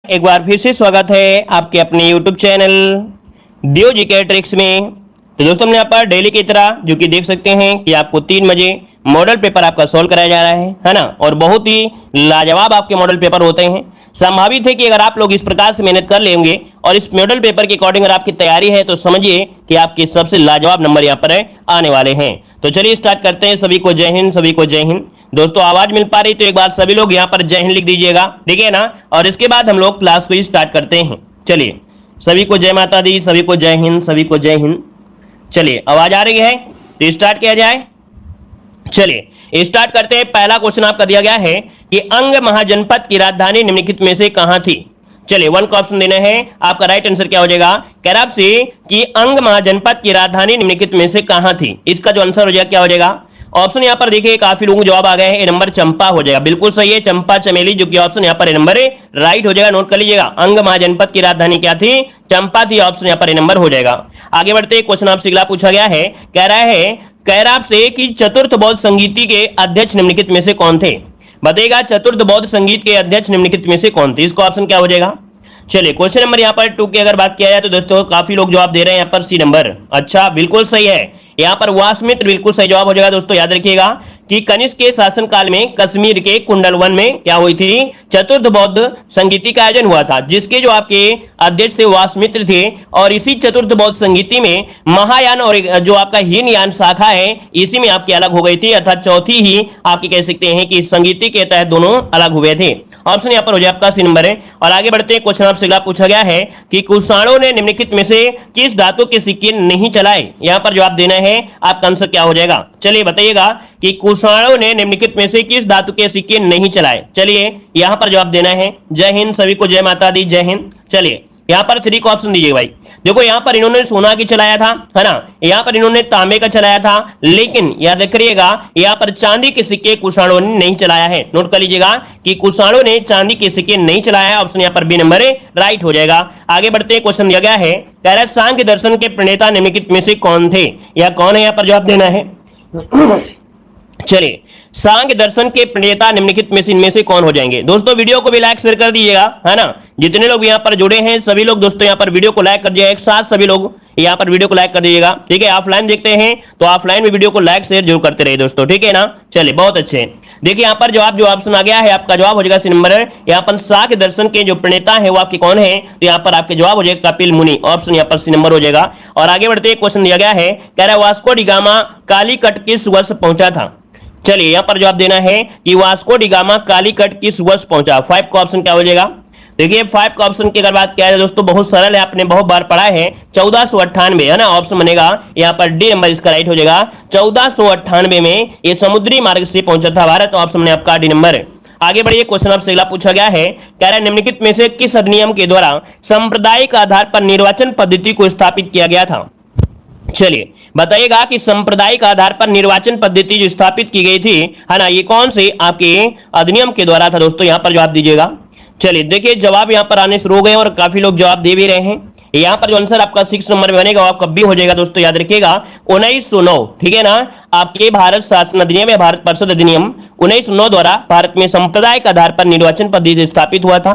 एक बार फिर से स्वागत है आपके अपने YouTube चैनल दियो जीके ट्रिक्स में। तो दोस्तों हमने यहाँ पर डेली की तरह जो कि देख सकते हैं कि आपको 3 बजे मॉडल पेपर आपका सॉल्व कराया जा रहा है ना। और बहुत ही लाजवाब आपके मॉडल पेपर होते हैं। संभावित है कि अगर आप लोग इस प्रकार से मेहनत कर लेंगे और इस मॉडल पेपर के अकॉर्डिंग अगर आपकी तैयारी है तो समझिए कि आपके सबसे लाजवाब नंबर यहाँ पर आने वाले हैं। तो चलिए स्टार्ट करते हैं। सभी को जय हिंद, सभी को जय हिंद। दोस्तों आवाज मिल पा रही तो एक बार सभी लोग यहाँ पर जय हिंद लिख दीजिएगा, ठीक है ना। और इसके बाद हम लोग क्लास को स्टार्ट करते हैं। चलिए सभी को जय माता दी, सभी को जय हिंद, सभी को जय हिंद। चलिए आवाज आ रही है तो स्टार्ट किया जाए। चलिए स्टार्ट करते हैं। पहला क्वेश्चन आपका दिया गया है कि अंग महाजनपद की राजधानी निम्नलिखित में से कहां थी। चलिए 1 का ऑप्शन देना है। आपका राइट आंसर क्या हो जाएगा, कह रहा आपसे कि अंग महाजनपद की राजधानी निम्नलिखित में से कहां थी। इसका जो आंसर हो जाएगा क्या हो जाएगा। ऑप्शन यहाँ पर देखिए काफी लोगों को जवाब आ गए हैं। ए नंबर चंपा हो जाएगा, बिल्कुल सही है, चंपा चमेली, जो कि ऑप्शन यहाँ पर ए नंबर राइट हो जाएगा। नोट कर लीजिएगा, अंग महाजनपद की राजधानी क्या थी, चंपा थी। ऑप्शन यहाँ पर ए नंबर हो जाएगा। आगे बढ़ते क्वेश्चन आपसे अगला पूछा गया है, कह रहा आपसे कि चतुर्थ बौद्ध संगीति के अध्यक्ष निम्नलिखित में से कौन थे। बताइएगा चतुर्थ बौद्ध संगीत के अध्यक्ष निम्नलिखित में से कौन थे। इसका ऑप्शन क्या हो जाएगा। चलिए क्वेश्चन नंबर यहाँ पर 2 की अगर बात किया जाए तो दोस्तों काफी लोग जवाब दे रहे हैं यहाँ पर सी नंबर। अच्छा बिल्कुल सही है, यहाँ पर वासमित्र बिल्कुल सही जवाब हो जाएगा। दोस्तों याद रखिएगा कि कनिष्क के शासनकाल में कश्मीर के कुंडलवन में क्या हुई थी, चतुर्थ बौद्ध संगीति का आयोजन हुआ था, जिसके जो आपके अध्यक्ष थे वासमित्र थे। और इसी चतुर्थ बौद्ध संगीति में महायान और जो आपका हीनयान शाखा है इसी में आपकी अलग हो गई थी, अर्थात चौथी ही आपकी कह सकते हैं कि संगीति के तहत दोनों अलग हुए थे। ऑप्शन यहाँ पर हो जाए आपका सी नंबर है। और आगे बढ़ते हैं क्वेश्चन आपसे अगला पूछा गया है कि कुषाणों ने निम्नलिखित में से किस धातु के सिक्के नहीं चलाए। यहाँ पर जवाब देना है, आपका आंसर क्या हो जाएगा। चलिए बताइएगा कि कुषाणों ने निम्नलिखित में से किस धातु के सिक्के नहीं चलाए। चलिए यहाँ पर जवाब देना है। जय हिंद, सभी को जय माता दी, जय हिंद। चलिए यहाँ पर 3 का ऑप्शन दीजिए भाई। देखो यहाँ पर इन्होंने सोना की चलाया था, है ना, यहाँ पर इन्होंने तांबे का चलाया था, लेकिन याद रखिएगा यहाँ पर चांदी के सिक्के कुषाणों ने नहीं चलाया है। नोट कर लीजिएगा कि कुषाणों ने चांदी के सिक्के नहीं चलाया है। ऑप्शन यहाँ पर बी नंबर राइट हो जाएगा। आगे बढ़ते हैं, क्वेश्चन दिया गया है, कह रहा है सांख्य दर्शन के प्रणेता निम्नलिखित में से कौन थे, या कौन है, यहाँ पर जवाब देना है। चलिए सांख्य दर्शन के प्रणेता निम्नलिखित में से इनमें से कौन हो जाएंगे। दोस्तों वीडियो को भी लाइक शेयर कर दीजिएगा, है ना। जितने लोग यहाँ पर जुड़े हैं सभी लोग दोस्तों यहाँ पर वीडियो को लाइक कर दीजिएगा। एक साथ सभी लोग यहाँ पर वीडियो को लाइक कर दीजिएगा, ठीक है। ऑफलाइन देखते हैं तो ऑफलाइन में वीडियो को लाइक शेयर जरूर करते रहिए दोस्तों, ठीक है ना। चलिए बहुत अच्छे। देखिए यहाँ पर जवाब जो ऑप्शन आ गया है आपका जवाब हो जाएगा सी नंबर। यहाँ पर सांख्य दर्शन के जो प्रणेता है वो आपके कौन है, तो यहाँ पर आपके जवाब हो जाएगा कपिल मुनि। ऑप्शन यहाँ पर सी नंबर हो जाएगा। और आगे बढ़ते क्वेश्चन दिया गया है, कह रहा है वास्को डी गामा कालीकट किस वर्ष पहुंचा था। चलिए यहाँ पर जवाब देना है कि वास्को डी गामा कालीकट किस वर्ष पहुंचा। 5 का ऑप्शन क्या हो जाएगा। देखिए 5 का ऑप्शन की अगर बात किया जाए दोस्तों बहुत सरल है, आपने बहुत बार पढ़ा है, 1498, है ना। ऑप्शन बनेगा यहाँ पर डी नंबर इसका राइट हो जाएगा। 1498 में ये समुद्री मार्ग से पहुंचा था भारत। ऑप्शन में आपका डी नंबर। आगे बढ़िए, क्वेश्चन आपसे अगला पूछा गया है, कह रहा है निम्नलिखित में से किस अधिनियम के द्वारा सांप्रदायिक आधार पर निर्वाचन पद्धति को स्थापित किया गया था। चलिए बताइएगा कि सांप्रदायिक आधार पर निर्वाचन पद्धति जो स्थापित की गई थी, है ना, ये कौन से आपके अधिनियम के द्वारा था। दोस्तों यहाँ पर जवाब दीजिएगा। चलिए देखिए जवाब यहाँ पर आने शुरू हो गए और काफी लोग जवाब दे भी रहे हैं। यहाँ पर जो आंसर आपका 6 नंबर में बनेगा वो कब भी हो जाएगा दोस्तों, याद रखिएगा 1909, ठीक है ना। आपके भारत शासन अधिनियम या भारत परिषद अधिनियम 1909 द्वारा भारत में सांप्रदायिक आधार पर निर्वाचन पद्धति स्थापित हुआ था।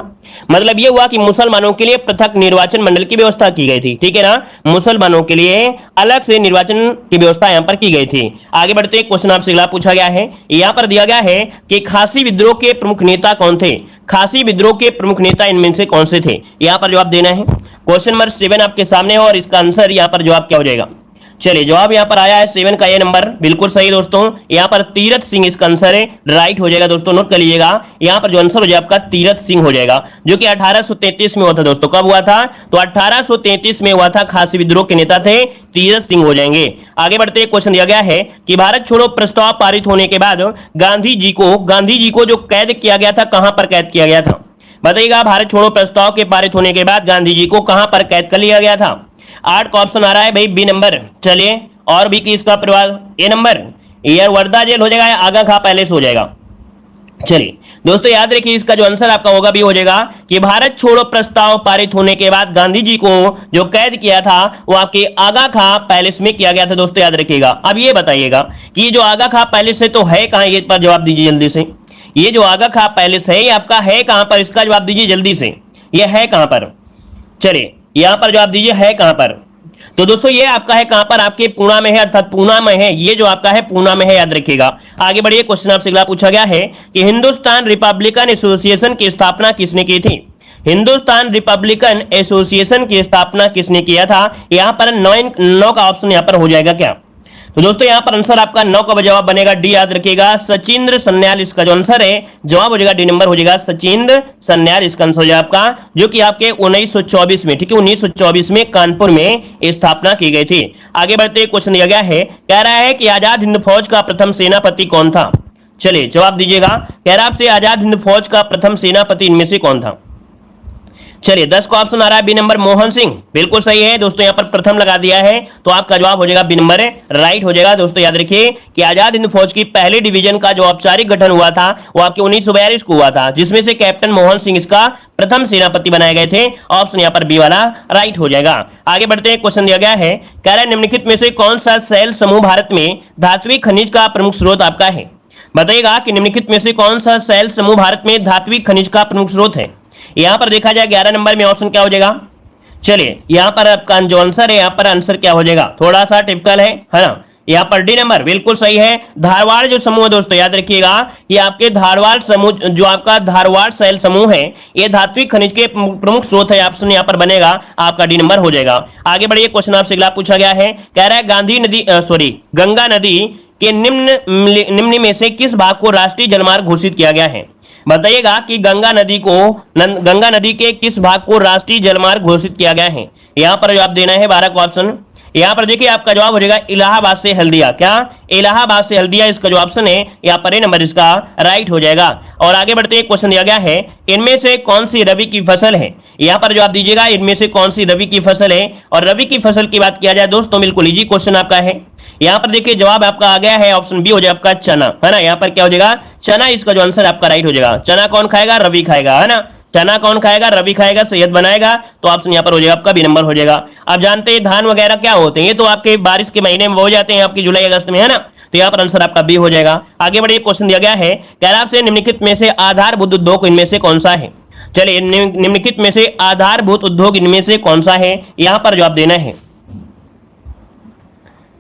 मतलब ये हुआ कि मुसलमानों के लिए पृथक निर्वाचन मंडल की व्यवस्था की गई थी, ठीक है ना। मुसलमानों के लिए अलग से निर्वाचन की व्यवस्था यहाँ पर की गई थी। आगे बढ़ते क्वेश्चन आपसे अगला पूछा गया है, यहाँ पर दिया गया है कि खासी विद्रोह के प्रमुख नेता कौन थे। खासी विद्रोह के प्रमुख नेता इनमें से कौन से थे, यहाँ पर जवाब देना है। क्वेश्चन नंबर 7 आपके सामने है और इसका आंसर यहाँ पर जवाब क्या हो जाएगा। चलिए जवाब यहाँ पर आया है 7 का ये नंबर, बिल्कुल सही दोस्तों। यहाँ पर तीरथ सिंह इसका आंसर है, राइट हो जाएगा दोस्तों। नोट कर लीजिएगा यहाँ पर जो आंसर हो जाएगा आपका तीरथ सिंह हो जाएगा, जो कि 1833 में हुआ था दोस्तों। कब हुआ था, तो 1833 में हुआ था। खासी विद्रोह के नेता थे तीरथ सिंह हो जाएंगे। आगे बढ़ते क्वेश्चन दिया गया है कि भारत छोड़ो प्रस्ताव पारित होने के बाद गांधी जी को जो कैद किया गया था, कहां पर कैद किया गया था। बताइएगा भारत छोड़ो प्रस्ताव के पारित होने के बाद गांधी जी को कहां पर कैद कर लिया गया था। 8 का ऑप्शन आ रहा है भाई बी नंबर। चलिए और भी किसका परिवार, ए नंबर एयर वर्धा जेल हो जाएगा या आगा खा पैलेस हो जाएगा। चलिए दोस्तों याद रखिए इसका जो आंसर आपका होगा भी हो जाएगा कि भारत छोड़ो प्रस्ताव पारित होने के बाद गांधी जी को जो कैद किया था वो आपके आगा खा पैलेस में किया गया था। दोस्तों याद रखिएगा। अब ये बताइएगा कि ये जो आगा खा पैलेस है तो है कहां, ये पर जवाब दीजिए जल्दी से। ये जो आगा खा पैलेस है ये आपका है कहां पर, इसका जवाब दीजिए जल्दी से। ये है कहां पर? चलिए यहां पर जवाब दीजिए है कहां पर। तो दोस्तों ये आपका है कहां पर? आपके पूना में है, अर्थात पूना में है। ये जो आपका है पूना में है, याद रखिएगा। आगे बढ़िए, क्वेश्चन आपसे अगला पूछा गया है कि हिंदुस्तान रिपब्लिकन एसोसिएशन की स्थापना किसने की थी? हिंदुस्तान रिपब्लिकन एसोसिएशन की स्थापना किसने किया था? यहां पर 9 का ऑप्शन यहां पर हो जाएगा क्या? तो दोस्तों यहां पर आंसर आपका 9 का जवाब बनेगा डी, याद रखिएगा सचिंद्र सन्याल इसका जो आंसर है जवाब हो जाएगा डी नंबर हो जाएगा सचिंद्र सन्याल इसका आंसर हो जाएगा आपका, जो कि आपके 1924 में, ठीक है 1924 में कानपुर में स्थापना की गई थी। आगे बढ़ते क्वेश्चन दिया गया है, कह रहा है कि आजाद हिंद फौज का प्रथम सेनापति कौन था? चलिए जवाब दीजिएगा। कह रहा है आपसे आजाद हिंद फौज का प्रथम सेनापति इनमें से कौन था? चलिए 10 का ऑप्शन आ रहा है बी नंबर मोहन सिंह, बिल्कुल सही है दोस्तों। यहां पर प्रथम लगा दिया है तो आपका जवाब हो जाएगा बी नंबर राइट हो जाएगा। दोस्तों याद रखिए कि आजाद हिंद फौज की पहले डिवीजन का जो औपचारिक गठन हुआ था वो आपके 1942 को हुआ था, जिसमें से कैप्टन मोहन सिंह इसका प्रथम सेनापति बनाए गए थे। ऑप्शन यहां पर बी वाला राइट हो जाएगा। आगे बढ़ते हैं, क्वेश्चन दिया गया है, कह रहा है निम्नलिखित में से कौन सा शैल समूह भारत में धात्विक खनिज का प्रमुख स्रोत आपका है? बताइएगा कि निम्नलिखित में से कौन सा शैल समूह भारत में धात्विक खनिज का प्रमुख स्रोत है। यहां पर देखा जाए 11 नंबर में ऑप्शन क्या हो जाएगा? चलिए यहां पर आपका जो आंसर है, यहां पर आंसर क्या हो जाएगा? थोड़ा सा टिपिकल है ना, यहां पर डी नंबर बिल्कुल सही है। धारवाड़ जो समूह है दोस्तों याद रखिएगा, ये आपके धारवाड़ समूह, जो आपका धारवाड़ शैल समूह है, ये धात्विक खनिज के प्रमुख स्रोत है। ऑप्शन यहां पर बनेगा आपका डी नंबर हो जाएगा। आगे बढ़िए, क्वेश्चन आपसे अगला पूछा गया है, कह रहा है गांधी नदी गंगा नदी के निम्न में से किस भाग को राष्ट्रीय जलमार्ग घोषित किया गया है? बताइएगा कि गंगा नदी के किस भाग को राष्ट्रीय जलमार्ग घोषित किया गया है। यहां पर जवाब देना है 12 का ऑप्शन। यहां पर देखिए आपका जवाब हो जाएगा इलाहाबाद से हल्दिया। क्या? इलाहाबाद से हल्दिया इसका जो ऑप्शन है यहां पर ए नंबर इसका राइट हो जाएगा। और आगे बढ़ते एक क्वेश्चन दिया गया है, इनमें से कौन सी रबी की फसल है? यहां पर जवाब दीजिएगा इनमें से कौन सी रबी की फसल है। और रबी की फसल की बात किया जाए दोस्तों बिल्कुल इजी क्वेश्चन आपका है। यहां पर देखिए जवाब आपका आ गया है, ऑप्शन बी हो जाएगा आपका चना, है ना। यहां पर क्या हो जाएगा? चना इसका जो आंसर आपका राइट हो जाएगा। चना कौन खाएगा? रवि खाएगा, है ना। चना कौन खाएगा? रवि खाएगा, सेहत बनाएगा, तो ऑप्शन यहां पर हो जाएगा आपका बी नंबर हो जाएगा। आप जानते हैं धान वगैरह क्या होते हैं, ये तो आपके बारिश के महीने में हो जाते हैं, आपकी जुलाई अगस्त में, है ना। तो यहाँ पर आंसर आपका बी हो जाएगा। आगे बढ़िए, क्वेश्चन दिया गया है, कह रहा आपसे निम्नलिखित में से आधारभूत उद्योग इनमें से कौन सा है? चलिए निम्नलिखित में से आधारभूत उद्योग इनमें से कौन सा है, यहां पर जवाब देना है।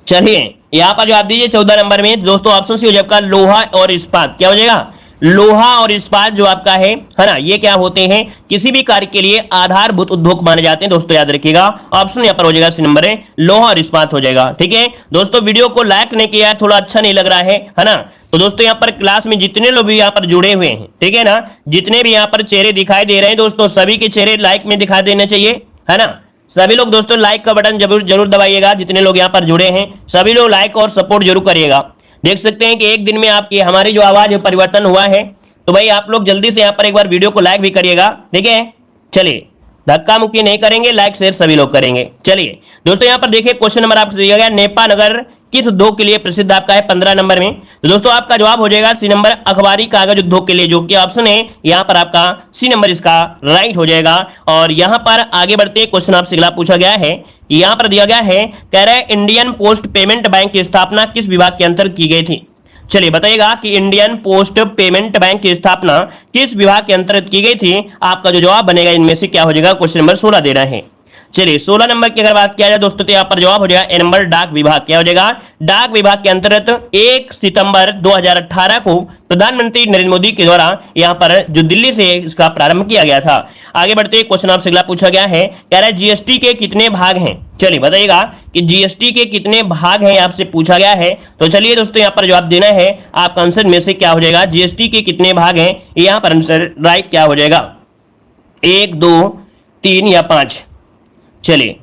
चलिए यहां पर जवाब दीजिए 14 नंबर में दोस्तों, ऑप्शन सी हो जाएगा लोहा और इस्पात। क्या हो जाएगा? लोहा और इस्पात जो आपका है ना, ये क्या होते हैं? किसी भी कार्य के लिए आधारभूत उद्योग माने जाते हैं दोस्तों, याद रखिएगा। ऑप्शन यहां पर हो जाएगा सी नंबर है, लोहा और इस्पात हो जाएगा। ठीक है दोस्तों, वीडियो को लाइक नहीं किया, थोड़ा अच्छा नहीं लग रहा है ना। तो दोस्तों यहाँ पर क्लास में जितने लोग भी यहाँ पर जुड़े हुए हैं, ठीक है ना, जितने भी यहाँ पर चेहरे दिखाई दे रहे हैं दोस्तों, सभी के चेहरे लाइक में दिखाई देने चाहिए, है ना। सभी लोग दोस्तों लाइक का बटन जरूर दबाइएगा। जितने लोग यहाँ पर जुड़े हैं सभी लोग लाइक और सपोर्ट जरूर करिएगा। देख सकते हैं कि एक दिन में आपकी हमारी जो आवाज है परिवर्तन हुआ है, तो भाई आप लोग जल्दी से यहाँ पर एक बार वीडियो को लाइक भी करिएगा, ठीक है। चलिए धक्का मुक्की नहीं करेंगे, लाइक शेयर सभी लोग करेंगे। चलिए दोस्तों यहाँ पर देखिए क्वेश्चन नंबर आपसे दिया गया, नेपा नगर किस उद्योग के लिए प्रसिद्ध आपका है 15 नंबर में। तो दोस्तों आपका जवाब हो जाएगा सी नंबर अखबारी कागज उद्योग के लिए, जो कि ऑप्शन है यहाँ पर आपका सी नंबर इसका राइट हो जाएगा। और यहाँ पर आगे बढ़ते क्वेश्चन आपसे अगला पूछा गया है, यहाँ पर दिया गया है, कह रहा है इंडियन पोस्ट पेमेंट बैंक की स्थापना किस विभाग के अंतर्गत की गई थी। चलिए बताइएगा कि इंडियन पोस्ट पेमेंट बैंक की स्थापना किस विभाग के अंतर्गत की गई थी। आपका जो जवाब बनेगा इनमें से क्या हो जाएगा, क्वेश्चन नंबर 16 देना है। चलिए 16 नंबर की अगर बात किया जाए दोस्तों, तो यहाँ पर जवाब हो जाएगा ए नंबर डाक विभाग। क्या हो जाएगा? डाक विभाग के अंतर्गत 1 सितंबर 2018 को प्रधानमंत्री नरेंद्र मोदी के द्वारा यहाँ पर जो दिल्ली से इसका प्रारंभ किया गया था। आगे बढ़ते क्वेश्चन आपसे अगला पूछा गया है, कह रहा है जीएसटी के कितने भाग हैं। चलिए बताइएगा कि जीएसटी के कितने भाग हैं, आपसे पूछा गया है। तो चलिए दोस्तों यहाँ पर जवाब देना है, आपका आंसर में से क्या हो जाएगा, जीएसटी के कितने भाग हैं। यहाँ पर आंसर राइट क्या हो जाएगा, 1, 2, 3 या 5। चलिए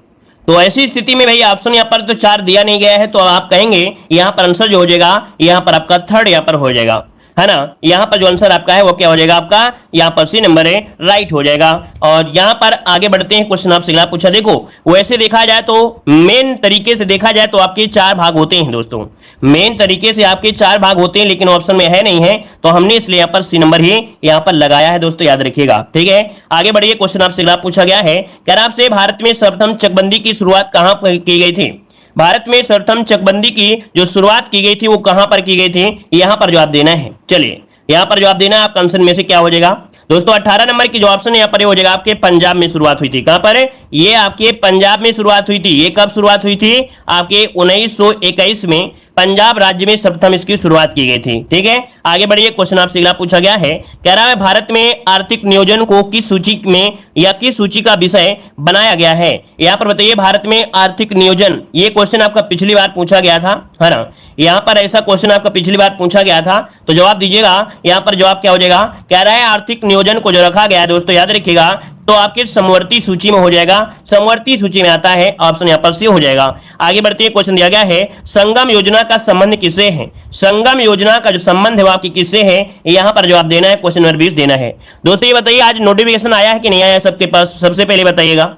तो ऐसी स्थिति में भाई ऑप्शन यहाँ पर तो 4 दिया नहीं गया है, तो आप कहेंगे यहाँ पर आंसर जो हो जाएगा, यहाँ पर आपका थर्ड यहाँ पर हो जाएगा, है ना। यहाँ पर जो आंसर आपका है वो क्या हो जाएगा, आपका यहाँ पर सी नंबर है राइट हो जाएगा। और यहाँ पर आगे बढ़ते हैं, क्वेश्चन आपसे अगला पूछा, देखो वैसे देखा जाए तो मेन तरीके से देखा जाए तो आपके 4 भाग होते हैं दोस्तों, मेन तरीके से आपके 4 भाग होते हैं, लेकिन ऑप्शन में है नहीं है, तो हमने इसलिए यहाँ पर सी नंबर ही यहाँ पर लगाया है दोस्तों, याद रखिएगा। ठीक है आगे बढ़िए, क्वेश्चन आपसे अगला पूछा गया है, कह रहा आपसे भारत में सर्वप्रथम चकबंदी की शुरुआत कहां की गई थी। भारत में सर्वप्रथम चकबंदी की जो शुरुआत की गई थी वो कहां पर की गई थी, यहां पर जवाब देना है। चलिए यहां पर जवाब देना है, आपका आंसर में से क्या हो जाएगा। दोस्तों 18 नंबर की जो ऑप्शन है यहाँ पर हो जाएगा आपके पंजाब में शुरुआत हुई थी। कहां पर? ये आपके पंजाब में शुरुआत हुई थी। ये कब शुरुआत हुई थी? आपके 1921 में पंजाब राज्य में सर्वप्रथम इसकी शुरुआत की गई थी। ठीक है, आगे बढ़िए। क्वेश्चन आपसे अगला पूछा गया है, कह रहा है भारत में आर्थिक नियोजन को किस सूची में या किस सूची का विषय बनाया गया है? यहां पर बताइए, भारत में आर्थिक नियोजन, ये क्वेश्चन आपका पिछली बार पूछा गया था, है ना? यहां पर ऐसा क्वेश्चन आपका पिछली बार पूछा गया था, तो जवाब दीजिएगा। यहां पर जवाब क्या हो जाएगा? कह रहा है आर्थिक नियोजन को जो रखा गया है दोस्तों, याद रखिएगा, तो आपके समवर्ती सूची में हो जाएगा। समवर्ती सूची में आता है, ऑप्शन यहां पर सी हो जाएगा। आगे बढ़ते हैं, क्वेश्चन दिया गया है, संगम योजना का संबंध किससे है? संगम योजना का जो संबंध है वो आपकी किससे है? यहां पर जवाब देना है, क्वेश्चन नंबर 20 देना है। दोस्तों ये बताइए, आज नोटिफिकेशन आया है कि नहीं आया है सबके पास? सबसे पहले बताइएगा,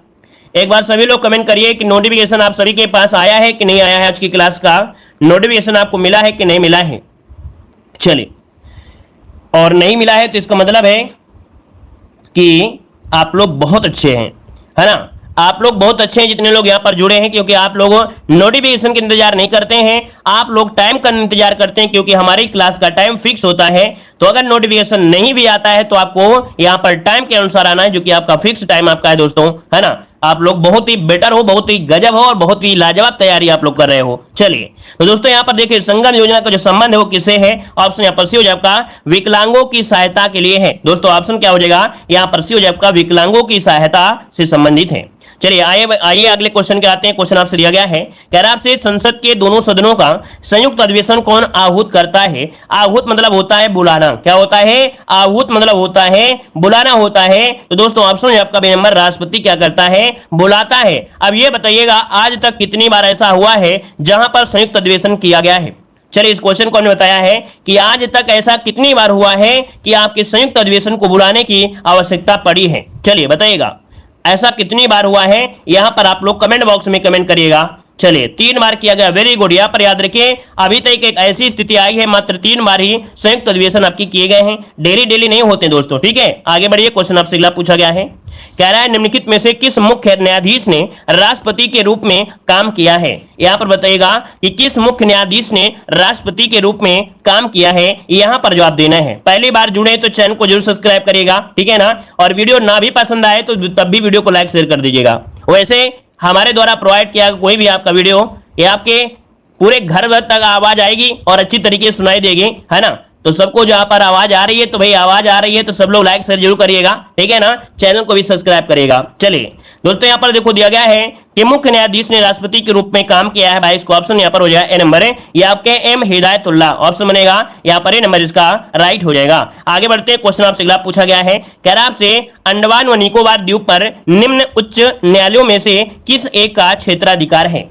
एक बार सभी लोग कमेंट करिए कि नोटिफिकेशन आप सभी के पास आया है कि नहीं आया है। आज की क्लास का नोटिफिकेशन आपको मिला है कि नहीं मिला है? चलिए, और नहीं मिला है तो इसका मतलब है कि आप लोग बहुत अच्छे हैं, है ना? आप लोग बहुत अच्छे हैं जितने लोग यहां पर जुड़े हैं, क्योंकि आप लोग नोटिफिकेशन का इंतजार नहीं करते हैं, आप लोग टाइम का इंतजार करते हैं, क्योंकि हमारी क्लास का टाइम फिक्स होता है। तो अगर नोटिफिकेशन नहीं भी आता है तो आपको यहां पर टाइम के अनुसार आना है, जो कि आपका फिक्स टाइम आपका है दोस्तों, है ना? आप लोग बहुत ही बेटर हो, बहुत ही गजब हो और बहुत ही लाजवाब तैयारी आप लोग कर रहे हो। चलिए, तो दोस्तों यहां पर देखिए, संगम योजना का जो संबंध है वो किससे है? ऑप्शन यहां पर सी हो जाएगा आपका, विकलांगों की सहायता के लिए है। दोस्तों ऑप्शन क्या हो जाएगा? यहां पर सी हो जाएगा आपका, विकलांगों की सहायता से संबंधित है। चलिए आइए अगले क्वेश्चन के आते हैं। क्वेश्चन आपसे दिया गया है, कह रहा आपसे, संसद के दोनों सदनों का संयुक्त अधिवेशन कौन आहूत करता है? आहूत मतलब होता है बुलाना। क्या होता है? आहूत मतलब होता है बुलाना होता है। तो दोस्तों ऑप्शन आपका बी नंबर, राष्ट्रपति क्या करता है? बुलाता है। अब ये बताइएगा, आज तक कितनी बार ऐसा हुआ है जहां पर संयुक्त अधिवेशन किया गया है? चलिए, इस क्वेश्चन को हमने बताया है कि आज तक ऐसा कितनी बार हुआ है कि आपके संयुक्त अधिवेशन को बुलाने की आवश्यकता पड़ी है? चलिए बताइएगा, ऐसा कितनी बार हुआ है? यहां पर आप लोग कमेंट बॉक्स में कमेंट करिएगा। चलिए, 3 बार किया गया, वेरी गुड। यहां पर याद रखिए, अभी तक एक ऐसी स्थिति आई है मात्र 3 बार ही संयुक्त अधिवेशन आपकी किए गए हैं, डेली डेली नहीं होते दोस्तों। ठीक है, आगे बढ़िए। क्वेश्चन आपसे अगला पूछा गया है, कह रहा है, निम्नलिखित में से किस मुख्य न्यायाधीश ने राष्ट्रपति के रूप में काम किया है? यहां पर बताइएगा कि किस मुख्य न्यायाधीश ने राष्ट्रपति के रूप में काम किया है, यहां पर जवाब देना है। पहली बार जुड़े तो चैनल को जरूर सब्सक्राइब करिएगा, ठीक है ना? और वीडियो ना भी पसंद आए तो तब भी वीडियो को लाइक शेयर कर दीजिएगा। वैसे हमारे द्वारा प्रोवाइड किया कोई भी आपका वीडियो, ये आपके पूरे घर भर तक आवाज आएगी और अच्छी तरीके से सुनाई देगी, है ना? तो सबको जहां पर आवाज आ रही है, तो भाई आवाज आ रही है तो सब लोग लाइक शेयर जरूर करिएगा, ठीक है ना? चैनल को भी सब्सक्राइब करिएगा। चलिए दोस्तों, यहां पर देखो दिया गया है कि मुख्य न्यायाधीश ने राष्ट्रपति के रूप में काम किया है। भाई इसको ऑप्शन यहां पर हो जाएगा, ए नंबर है, ये आपके एम हिदायतुल्लाह ऑप्शन बनेगा, यहां पर ए नंबर इसका राइट हो जाएगा। आगे बढ़ते हैं, क्वेश्चन आपसे अगला पूछा गया है, कह रहा आपसे, अंडमान व निकोबार द्वीप पर निम्न उच्च न्यायालयों में से किस एक का क्षेत्राधिकार है?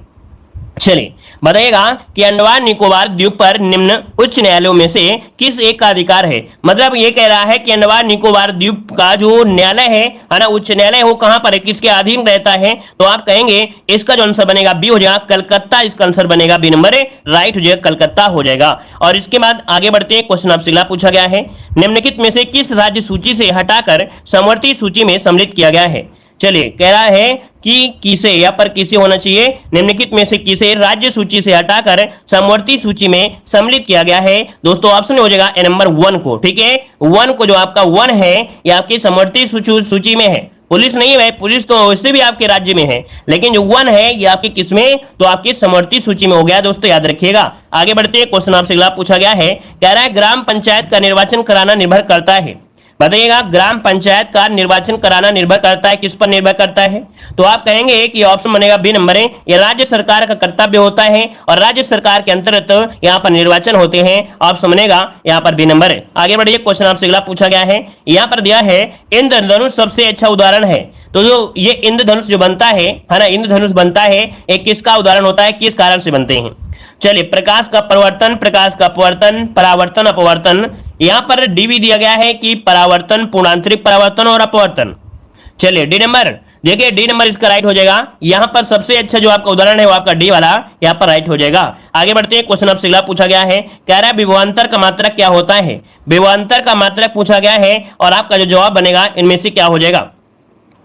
चलिए बताइएगा कि अंडमान निकोबार द्वीप पर निम्न उच्च न्यायालयों में से किस एक का अधिकार है? मतलब ये कह रहा है कि अंडमान निकोबार द्वीप का जो न्यायालय है ना, उच्च न्यायालय, वो कहां पर है, किसके अधीन रहता है? तो आप कहेंगे इसका जो आंसर बनेगा बी हो जाएगा, कलकत्ता। इसका आंसर बनेगा बी नंबर राइट हो जाएगा, कलकत्ता हो जाएगा। और इसके बाद आगे बढ़ते हैं, क्वेश्चन आपसे अगला पूछा गया है, निम्नलिखित में से किस राज्य सूची से हटाकर समवर्ती सूची में सम्मिलित किया गया है? चलिए, कह रहा है कि किसे, या पर किसे होना चाहिए, निम्नलिखित में से किसे राज्य सूची से हटाकर समवर्ती सूची में सम्मिलित किया गया है? दोस्तों ऑप्शन हो जाएगा ए नंबर 1 को, ठीक है? 1 को, जो आपका 1 है ये आपकी समवर्ती सूची में है। पुलिस नहीं है भाई, पुलिस तो वैसे भी आपके राज्य में है, लेकिन जो 1 है ये आपके किसमें? तो आपकी समवर्ती सूची में हो गया दोस्तों, याद रखिएगा। आगे बढ़ते हैं, क्वेश्चन आपसे अगला पूछा गया है, कह रहा है ग्राम पंचायत का निर्वाचन कराना निर्भर करता है। बताइएगा, ग्राम पंचायत का निर्वाचन कराना निर्भर करता है, किस पर निर्भर करता है? तो आप कहेंगे कि ऑप्शन बनेगा बी नंबर है, ये राज्य सरकार का कर्तव्य होता है और राज्य सरकार के अंतर्गत यहाँ पर निर्वाचन होते हैं। ऑप्शन बनेगा यहाँ पर बी नंबर है। आगे बढ़िए, क्वेश्चन आपसे अगला पूछा गया है, यहाँ पर दिया है इंद्रधनुष सबसे अच्छा उदाहरण है। तो जो ये इंद्रधनुष जो बनता है ना, इंद्रधनुष बनता है, एक किसका उदाहरण होता है, किस कारण से बनते हैं? चलिए, प्रकाश का परिवर्तन, प्रकाश का अपवर्तन, परावर्तन, अपवर्तन। यहां पर डी भी दिया गया है कि परावर्तन, पूर्णांतरिक परावर्तन और अपवर्तन। चलिए डी नंबर, देखिए डी नंबर इसका राइट हो जाएगा। यहां पर सबसे अच्छा जो आपका उदाहरण है वो आपका डी वाला यहां पर राइट हो जाएगा। आगे बढ़ते हैं, क्वेश्चन आपसे अगला पूछा गया है, कह रहा है विभवांतर का मात्रक क्या होता है? विभवांतर का मात्रक पूछा गया है और आपका जो जवाब बनेगा इनमें से क्या हो जाएगा?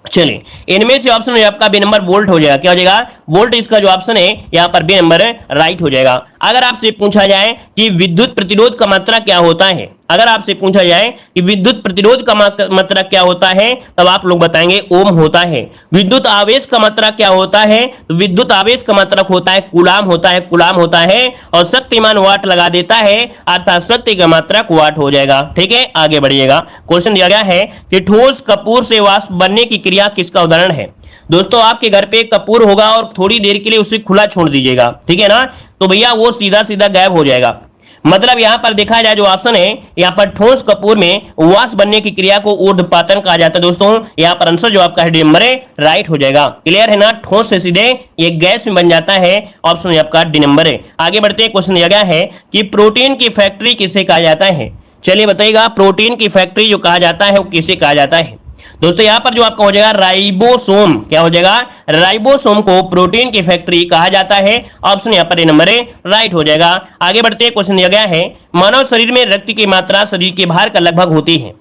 चलिए, इनमें से ऑप्शन आपका बी नंबर वोल्ट हो जाएगा। क्या हो जाएगा? वोल्ट इसका जो ऑप्शन है यहाँ पर बी नंबर राइट हो जाएगा। अगर आपसे पूछा जाए कि विद्युत प्रतिरोध का मात्रा क्या होता है, अगर आपसे पूछा जाए कि विद्युत प्रतिरोध का मात्रा क्या होता है, तब आप लोग बताएंगे ओम होता है। विद्युत आवेश का मात्रा क्या होता है, तो विद्युत आवेश का मात्रक होता है कूलाम होता है, कूलाम होता है। और शक्तिमान वाट लगा देता है, अर्थात शक्ति का मात्रक वाट हो जाएगा। ठीक है, आगे बढ़िएगा। क्वेश्चन दिया गया है कि ठोस कपूर से वाष्प बनने की क्रिया किसका उदाहरण है। दोस्तों आपके घर पे कपूर होगा और थोड़ी देर के लिए उसे खुला छोड़ दीजिएगा, ठीक है ना, तो भैया वो सीधा सीधा गायब हो जाएगा। मतलब यहां पर देखा जाए जो ऑप्शन है, यहां पर ठोस कपूर में वाष्प बनने की क्रिया को ऊर्ध्वपातन कहा जाता है। दोस्तों यहां पर आंसर जो आपका है डी नंबर है राइट हो जाएगा। क्लियर है ना, ठोस से सीधे ये गैस में बन जाता है, ऑप्शन आपका डी नंबर है। आगे बढ़ते हैं, क्वेश्चन दिया गया है कि प्रोटीन की फैक्ट्री किसे कहा जाता है। चलिए बताइएगा, प्रोटीन की फैक्ट्री जो कहा जाता है वो किसे कहा जाता है। दोस्तों यहां पर जो आपका हो जाएगा राइबोसोम, क्या हो जाएगा, राइबोसोम को प्रोटीन की फैक्ट्री कहा जाता है। ऑप्शन यहां पर नंबर ए राइट हो जाएगा। आगे बढ़ते हैं, क्वेश्चन दिया गया है मानव शरीर में रक्त की मात्रा शरीर के भार का लगभग होती है।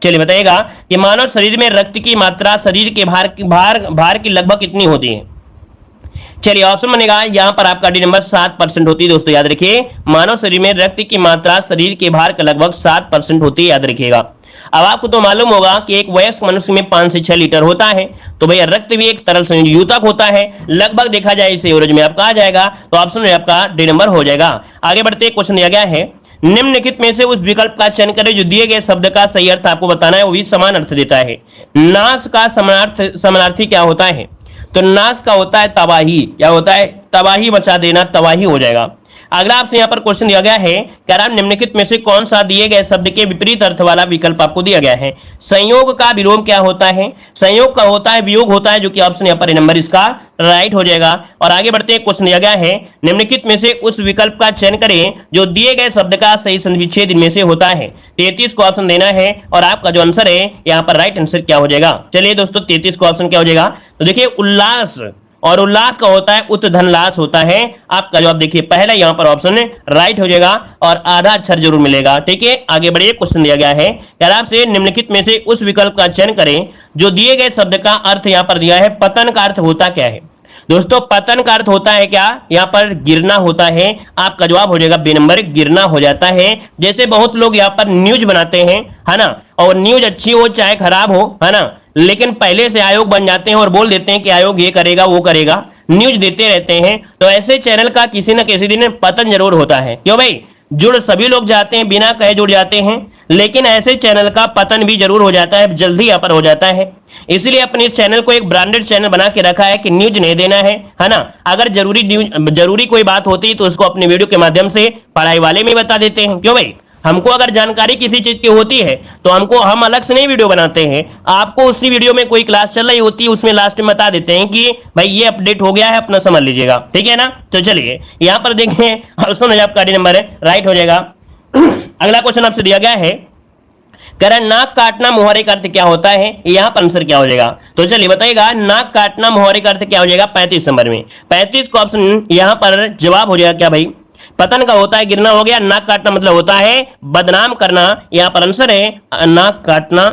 चलिए बताइएगा कि मानव शरीर में रक्त की मात्रा शरीर के भार की लगभग कितनी होती है। चलिए ऑप्शन बनेगा यहां पर आपका डी नंबर 7% होती है। दोस्तों याद रखिए, मानव शरीर में रक्त की मात्रा शरीर के भार का लगभग 7% होती है, याद रखिएगा। अब आपको तो मालूम होगा कि एक वयस्क मनुष्य में 5 से 6 लीटर होता है, तो भैया रक्त भी एक तरल संयुतक होता है, लगभग देखा जाए इसे एवरेज में आपका आ जाएगा, तो ऑप्शन में आपका डी नंबर हो जाएगा। आगे बढ़ते क्वेश्चन दिया गया है निम्नलिखित में से उस विकल्प का चयन करें जो दिए गए शब्द का सही अर्थ आपको बताना है, वो भी समान अर्थ देता है। नाश का समानार्थी क्या होता है, तो नाश का होता है तबाही, क्या होता है, तबाही मचा देना, तबाही हो जाएगा। अगला आपसे यहाँ पर क्वेश्चन दिया गया है, कह रहा निम्नलिखित में से कौन सा दिए गए शब्द के विपरीत अर्थ वाला विकल्प आपको दिया गया है। संयोग का विलोम क्या होता है, संयोग का होता है वियोग होता है, जो कि ऑप्शन यहाँ पर नंबर इसका राइट हो जाएगा। और आगे बढ़ते हैं, क्वेश्चन दिया गया है निम्नलिखित में से उस विकल्प का चयन करें जो दिए गए शब्द का सही संविच्छेद इनमें से होता है। 33 को ऑप्शन देना है और आपका जो आंसर है यहाँ पर राइट आंसर क्या हो जाएगा। चलिए दोस्तों 33 को ऑप्शन क्या हो जाएगा, तो देखिए उल्लास, और उल्लास का होता है उत्धनलास होता है। आपका जवाब देखिए पहला यहाँ पर ऑप्शन राइट हो जाएगा और आधा अक्षर जरूर मिलेगा। ठीक है, आगे बढ़िए। क्वेश्चन दिया गया है कि आपसे निम्नलिखित में से उस विकल्प का चयन करें जो दिए गए शब्द का अर्थ यहाँ पर दिया है। पतन का अर्थ होता क्या है। दोस्तों पतन का अर्थ होता है क्या, यहाँ पर गिरना होता है। आपका जवाब हो जाएगा बी नंबर, गिरना हो जाता है। जैसे बहुत लोग यहाँ पर न्यूज बनाते हैं, है ना, और न्यूज अच्छी हो चाहे खराब हो, है ना, लेकिन पहले से आयोग बन जाते हैं और बोल देते हैं कि आयोग ये करेगा वो करेगा, न्यूज देते रहते हैं, तो ऐसे चैनल का किसी न किसी दिन पतन जरूर होता है। क्यों भाई, जुड़ सभी लोग जाते हैं, बिना कहे जुड़ जाते हैं, लेकिन ऐसे चैनल का पतन भी जरूर हो जाता है, जल्दी यहाँ पर हो जाता है। इसलिए अपने इस चैनल को एक ब्रांडेड चैनल बना के रखा है कि न्यूज नहीं देना है ना। अगर जरूरी कोई बात होती है तो उसको अपने वीडियो के माध्यम से पढ़ाई वाले में बता देते हैं। क्यों भाई, हमको अगर जानकारी किसी चीज की होती है तो हम अलग से नहीं वीडियो बनाते हैं, आपको उसी वीडियो में कोई क्लास चल रही होती है उसमें लास्ट में बता देते हैं कि भाई ये अपडेट हो गया है, अपना समझ लीजिएगा। ठीक है ना, तो चलिए यहाँ पर देखें, ऑप्शन आपका डी नंबर है राइट हो जाएगा। अगला क्वेश्चन आपसे दिया गया है, कह रहा नाक काटना मुहावरे का अर्थ क्या होता है, यहाँ पर आंसर क्या हो जाएगा। तो चलिए बताइएगा, नाक काटना मुहावरे का अर्थ क्या हो जाएगा 35 नंबर में। 35 का ऑप्शन यहाँ पर जवाब हो जाएगा क्या भाई, पतन का होता है गिरना हो गया, नाक काटना मतलब होता है बदनाम करना। यहाँ पर आंसर है नाक काटना,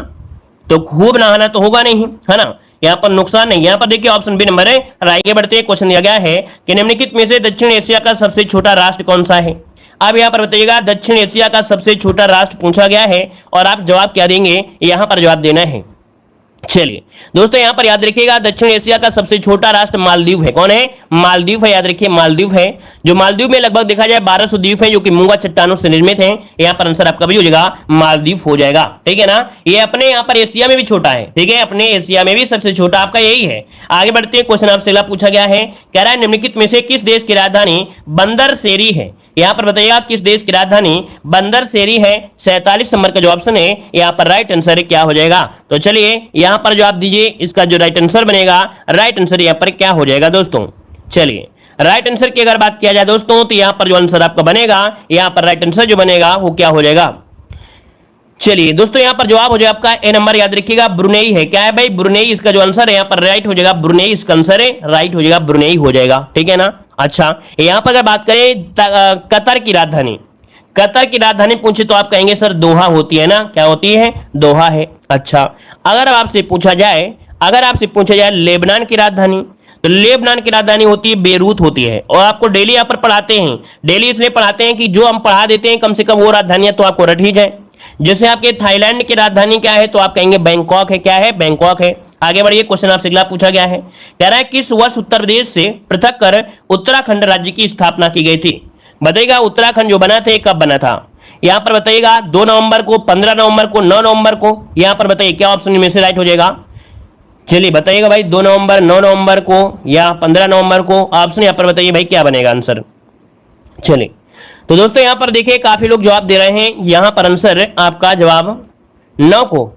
तो खूब नहाना तो होगा नहीं, है ना, यहाँ पर नुकसान नहीं। यहाँ पर देखिए ऑप्शन बी नंबर है। आगे बढ़ते हैं, क्वेश्चन दिया गया है कि निम्नलिखित में से दक्षिण एशिया का सबसे छोटा राष्ट्र कौन सा है। अब यहाँ पर बताइएगा दक्षिण एशिया का सबसे छोटा राष्ट्र पूछा गया है और आप जवाब क्या देंगे, यहाँ पर जवाब देना है। चलिए दोस्तों यहाँ पर याद रखिएगा दक्षिण एशिया का सबसे छोटा राष्ट्र मालदीव है। कौन है, मालदीव है, याद रखिए मालदीव है। जो मालदीव में लगभग देखा जाए 1200 द्वीप है जो कि मूंगा चट्टानों से निर्मित है। यहाँ पर आंसर आपका भी हो जाएगा मालदीव हो जाएगा। ठीक है ना, ये अपने यहाँ पर एशिया में भी छोटा है। ठीक है, अपने एशिया में भी सबसे छोटा आपका यही है। आगे बढ़ते हैं, क्वेश्चन आपसे अगला पूछा गया है, कह रहा है निम्नलिखित में से किस देश की राजधानी बंदर सेरी है। यहाँ पर बताइएगा किस देश की राजधानी बंदर सेरी है। 47 नंबर का जो ऑप्शन है यहाँ पर राइट आंसर क्या हो जाएगा। तो चलिए यहाँ पर जो आप दीजिए, इसका जो राइट आंसर बनेगा, राइट आंसर यहाँ पर क्या हो जाएगा दोस्तों। चलिए राइट आंसर की अगर बात किया जाए दोस्तों, तो यहाँ पर जो आंसर आपका बनेगा, यहाँ पर राइट आंसर जो बनेगा वो क्या हो जाएगा। चलिए दोस्तों यहाँ पर जवाब हो जाएगा आपका ए नंबर, याद रखिएगा ब्रुनेई है। क्या है भाई, ब्रुनेई इसका जो आंसर है यहाँ पर राइट हो जाएगा, ब्रुनेई इसका आंसर है, राइट हो जाएगा, ब्रुनेई हो जाएगा। ठीक है ना। अच्छा यहाँ पर अगर बात करें कतर की राजधानी, कतर की राजधानी पूछे तो आप कहेंगे सर दोहा होती है ना, क्या होती है, दोहा है। अच्छा अगर आपसे पूछा जाए लेबनान की राजधानी, तो लेबनान की राजधानी होती है बेरूत होती है। और आपको डेली यहाँ पर पढ़ाते हैं, डेली इसलिए पढ़ाते हैं कि जो हम पढ़ा देते हैं कम से कम वो राजधानियां तो आपको रट ही जाए। जैसे आपके थाईलैंड की राजधानी क्या है, तो आप कहेंगे बैंकॉक है। क्या है? बैंकॉक है। आगे बढ़िए, क्वेश्चन आपसे अगला पूछा गया है, कह रहा है किस वर्ष उत्तर प्रदेश से पृथक कर उत्तराखंड राज्य की स्थापना की गई थी? बताइएगा उत्तराखंड जो बना था कब बना था? यहां पर बताइएगा 2 नवंबर को, 15 नवंबर को, 9 नवंबर को। यहां पर बताइए क्या ऑप्शन में से राइट हो जाएगा? चलिए बताइएगा भाई, 2 नवंबर, 9 नवंबर को या 15 नवंबर को। ऑप्शन यहां पर बताइए भाई क्या बनेगा आंसर। चलिए तो दोस्तों यहां पर देखिए काफी लोग जवाब दे रहे हैं। यहां पर आंसर आपका जवाब 9 को,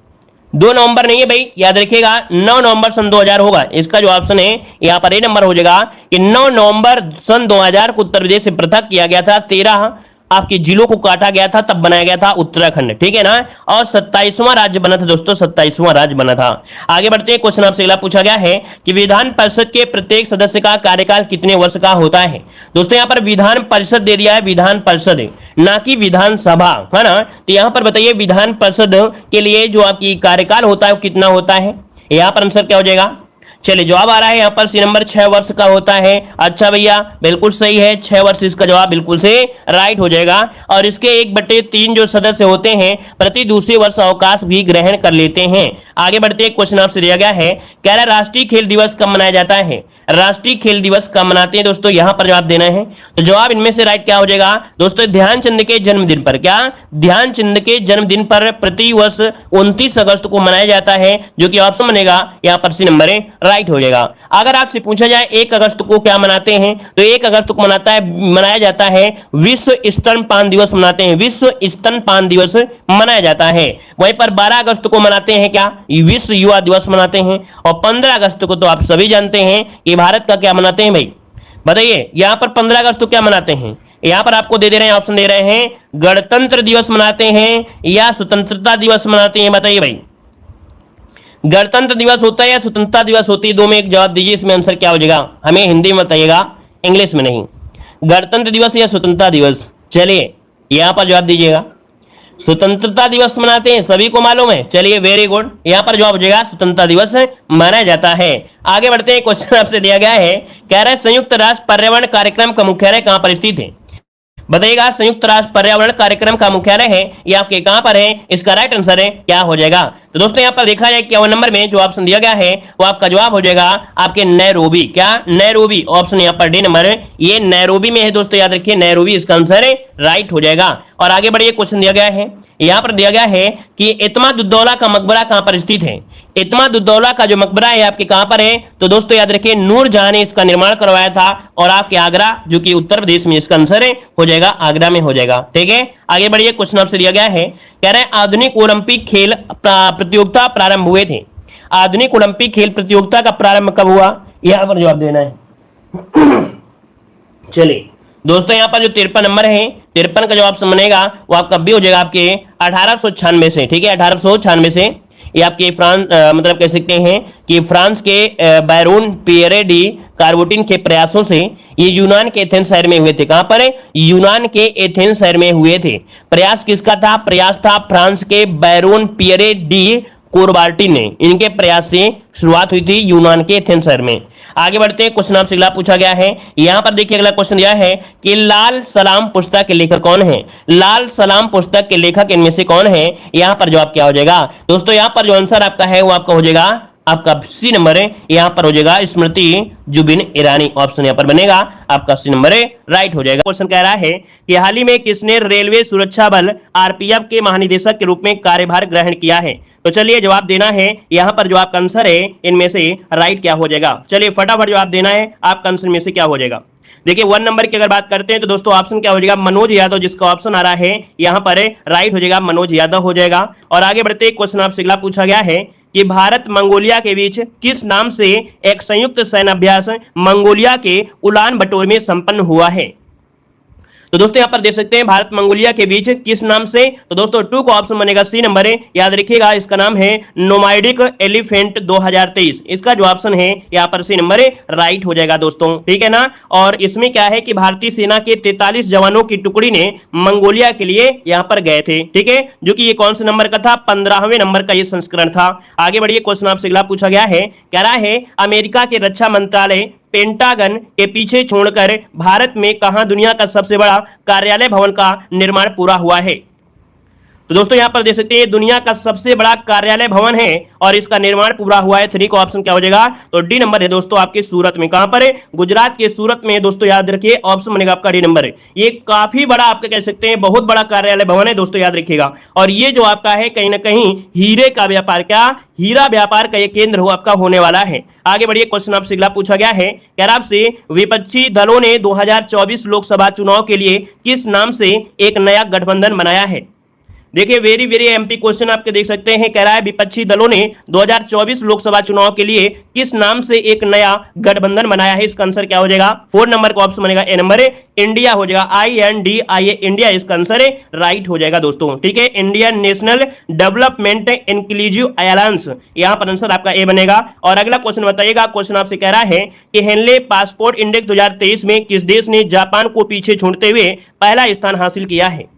2 नवंबर नहीं है भाई, याद रखिएगा 9 नवंबर सन 2000 होगा। इसका जो ऑप्शन है यहां पर ए नंबर हो जाएगा कि 9 नवंबर सन 2000 को उत्तर प्रदेश से पृथक किया गया था। 13 आपके जिलों को काटा गया था, तब बनाया गया था उत्तराखंड, ठीक है ना। और 27वां राज्य बना था दोस्तों, 27वां राज्य बना था। आगे बढ़ते हैं, क्वेश्चन आपसे अगला पूछा गया है कि विधान परिषद के प्रत्येक सदस्य का कार्यकाल कितने वर्ष का होता है? दोस्तों यहां पर विधान परिषद दे दिया है, विधान परिषद ना कि विधानसभा, है ना। तो यहां पर बताइए विधान परिषद के लिए जो आपकी कार्यकाल होता है वो कितना होता है? यहां पर आंसर क्या हो जाएगा? चलिए जवाब आ रहा है यहाँ पर सी नंबर 6 वर्ष का होता है। अच्छा भैया बिल्कुल सही है, 6 वर्ष इसका जवाब बिल्कुल से राइट हो जाएगा। और इसके 1/3 जो सदस्य होते हैं प्रति दूसरे वर्ष अवकाश भी ग्रहण कर लेते हैं। आगे बढ़ते हैं, क्वेश्चन आपसे दिया गया है, कह रहा राष्ट्रीय खेल दिवस कब मनाया जाता है? राष्ट्रीय खेल दिवस कब मनाते हैं दोस्तों? यहां पर जवाब देना है। तो जवाब इनमें से राइट क्या हो जाएगा दोस्तों? ध्यानचंद के जन्मदिन पर। क्या? ध्यानचंद के जन्मदिन पर प्रति वर्ष 29 अगस्त को मनाया जाता है, जो कि ऑप्शन बनेगा यहां पर सी नंबर राइट हो जाएगा। अगर आपसे पूछा जाए 1 अगस्त को क्या मनाते हैं, तो 1 अगस्त को मनाया जाता है विश्व स्तनपान दिवस मनाते हैं, विश्व स्तनपान दिवस मनाया जाता है। वहीं पर 12 अगस्त को मनाते हैं क्या? विश्व युवा दिवस मनाते हैं। और 15 अगस्त को तो आप सभी जानते हैं कि भारत का क्या मनाते हैं भाई? बताइए यहां पर 15 अगस्त को क्या मनाते हैं? यहां पर आपको दे रहे हैं, ऑप्शन दे रहे हैं, गणतंत्र दिवस मनाते हैं या स्वतंत्रता दिवस मनाते हैं? बताइए भाई, गणतंत्र दिवस होता है या स्वतंत्रता दिवस होती है? 2 में एक जवाब दीजिए, इसमें आंसर क्या हो जाएगा? हमें हिंदी में बताइएगा, इंग्लिश में नहीं। गणतंत्र दिवस या स्वतंत्रता दिवस? चलिए यहां पर जवाब दीजिएगा। स्वतंत्रता दिवस मनाते हैं, सभी को मालूम है। चलिए वेरी गुड, यहां पर जवाब हो जाएगा स्वतंत्रता दिवस मनाया जाता है। आगे बढ़ते हैं, क्वेश्चन आपसे दिया गया है, कह रहा है संयुक्त राष्ट्र पर्यावरण कार्यक्रम का मुख्यालय कहां पर स्थित है? बताइएगा संयुक्त राष्ट्र पर्यावरण कार्यक्रम का मुख्यालय है ये आपके कहां पर है? इसका राइट आंसर है क्या हो जाएगा? तो दोस्तों यहां पर देखा जाए 51 नंबर में जो ऑप्शन दिया गया है वो आपका जवाब हो जाएगा आपके नैरोबी। क्या? नैरोबी, ऑप्शन यहां पर डी नंबर ये नैरोबी में है दोस्तों, याद रखिए नैरोबी इसका आंसर राइट हो जाएगा। और आगे बढ़िए, क्वेश्चन दिया गया है, यहां पर दिया गया है कि इत्माद-उद-दौला का मकबरा कहां पर स्थित है? इत्माद-उद-दौला का जो मकबरा है आपके कहां पर है? तो दोस्तों याद रखिए नूरजहां ने इसका निर्माण करवाया था और आपके आगरा जो कि उत्तर प्रदेश में, इसका आंसर हो जाएगा आगरा में हो जाएगा। ठीक है, आगे बढ़िए, क्वेश्चन आपसे दिया गया है, कह रहे हैं आधुनिक ओलंपिक खेल प्रतियोगिता प्रारंभ हुए थे। आधुनिक ओलंपिक खेल प्रतियोगिता का प्रारंभ कब हुआ? यहां पर जवाब देना है। चलिए दोस्तों यहां पर जो 53 नंबर है, 53 का जवाब बनेगा वो आपका भी हो जाएगा आपके 1896 से। ठीक है, 1896 से। ये आपके फ्रांस मतलब कह सकते हैं कि फ्रांस के बैरोन पियरे डी कार्बोटिन के प्रयासों से ये यूनान के एथेंस शहर में हुए थे। कहां पर? यूनान के एथेंस शहर में हुए थे। प्रयास किसका था? प्रयास था फ्रांस के बैरोन पियरे डी कोरबार्टिन ने, इनके प्रयास से शुरुआत हुई थी यूनान के एथेंस शहर में। आगे बढ़ते हैं, क्वेश्चन आपसे अगला पूछा गया है, यहां पर देखिए अगला क्वेश्चन दिया है कि लाल सलाम पुस्तक के लेखक कौन है? लाल सलाम पुस्तक के लेखक इनमें से कौन है? यहां पर जवाब क्या हो जाएगा दोस्तों? यहां पर जो आंसर आपका है वो आपका हो जाएगा आपका सी नंबर है, यहां पर हो जाएगा स्मृति जुबिन ईरानी। ऑप्शन यहां पर बनेगा आपका सी नंबर राइट हो जाएगा। क्वेश्चन कह रहा है कि हाल ही में किसने रेलवे सुरक्षा बल आरपीएफ के महानिदेशक के रूप में कार्यभार ग्रहण किया है? तो चलिए जवाब देना है, यहां पर जो आपका आंसर है इनमें से राइट क्या हो जाएगा? चलिए फटाफट जवाब देना है, आपका आंसर में से क्या हो जाएगा? देखिए 1 नंबर की अगर बात करते हैं तो दोस्तों ऑप्शन क्या हो जाएगा? मनोज यादव, जिसका ऑप्शन आ रहा है यहां पर राइट हो जाएगा, मनोज यादव हो जाएगा। और आगे बढ़ते क्वेश्चन आपसे अगला पूछा गया है कि भारत मंगोलिया के बीच किस नाम से एक संयुक्त सैन्य अभ्यास मंगोलिया के उलान बटोर में संपन्न हुआ है? तो दोस्तों यहाँ पर देख सकते हैं भारत मंगोलिया के बीच किस नाम से, तो दोस्तों 2 का ऑप्शन बनेगा सी नंबर है, याद रखिएगा इसका नाम है नोमैडिक एलिफेंट 2023। इसका जो ऑप्शन है यहाँ पर सी नंबर है राइट हो जाएगा दोस्तों, ठीक है ना। और इसमें क्या है कि भारतीय सेना के 43 जवानों की टुकड़ी ने मंगोलिया के लिए यहाँ पर गए थे, ठीक है, जो कि ये कौन से नंबर का था, 15वें नंबर का ये संस्करण था। आगे बढ़िए, क्वेश्चन आपसे अगला पूछा गया है, कह रहा है अमेरिका के रक्षा मंत्रालय पेंटागन के पीछे छोड़कर भारत में कहां दुनिया का सबसे बड़ा कार्यालय भवन का निर्माण पूरा हुआ है। तो दोस्तों यहां पर देख सकते हैं दुनिया का सबसे बड़ा कार्यालय भवन है और इसका निर्माण पूरा हुआ है। 3 का ऑप्शन क्या हो जाएगा, तो डी नंबर है दोस्तों आपके सूरत में। कहां पर है, गुजरात के सूरत में दोस्तों, याद रखिए ऑप्शन बनेगा आपका डी नंबर है। ये काफी बड़ा आपका कह सकते हैं बहुत बड़ा कार्यालय भवन है दोस्तों, याद रखिएगा। और ये जो आपका है कहीं ना कहीं हीरे का व्यापार, क्या हीरा व्यापार का ये केंद्र हो आपका होने वाला है। आगे बढ़िए, क्वेश्चन आपसे अगला पूछा गया है, कह रहा आपसे विपक्षी दलों ने 2024 लोकसभा चुनाव के लिए किस नाम से एक नया गठबंधन बनाया है। देखिए वेरी वेरी एमपी क्वेश्चन आपके देख सकते हैं, कह रहा है विपक्षी दलों ने 2024 लोकसभा चुनाव के लिए किस नाम से एक नया गठबंधन बनाया है। इसका आंसर क्या हो जाएगा, 4 नंबर का ऑप्शन बनेगा ए नंबर है, इंडिया हो जाएगा, INDIA इंडिया इसका आंसर है राइट हो जाएगा दोस्तों, ठीक है। Indian national development inclusive alliance, यहां पर आंसर आपका ए बनेगा। और अगला क्वेश्चन बताइएगा, क्वेश्चन आपसे कह रहा है कि हेनले पासपोर्ट इंडेक्स 2023 में किस देश ने जापान को पीछे छोड़ते हुए पहला स्थान हासिल किया है।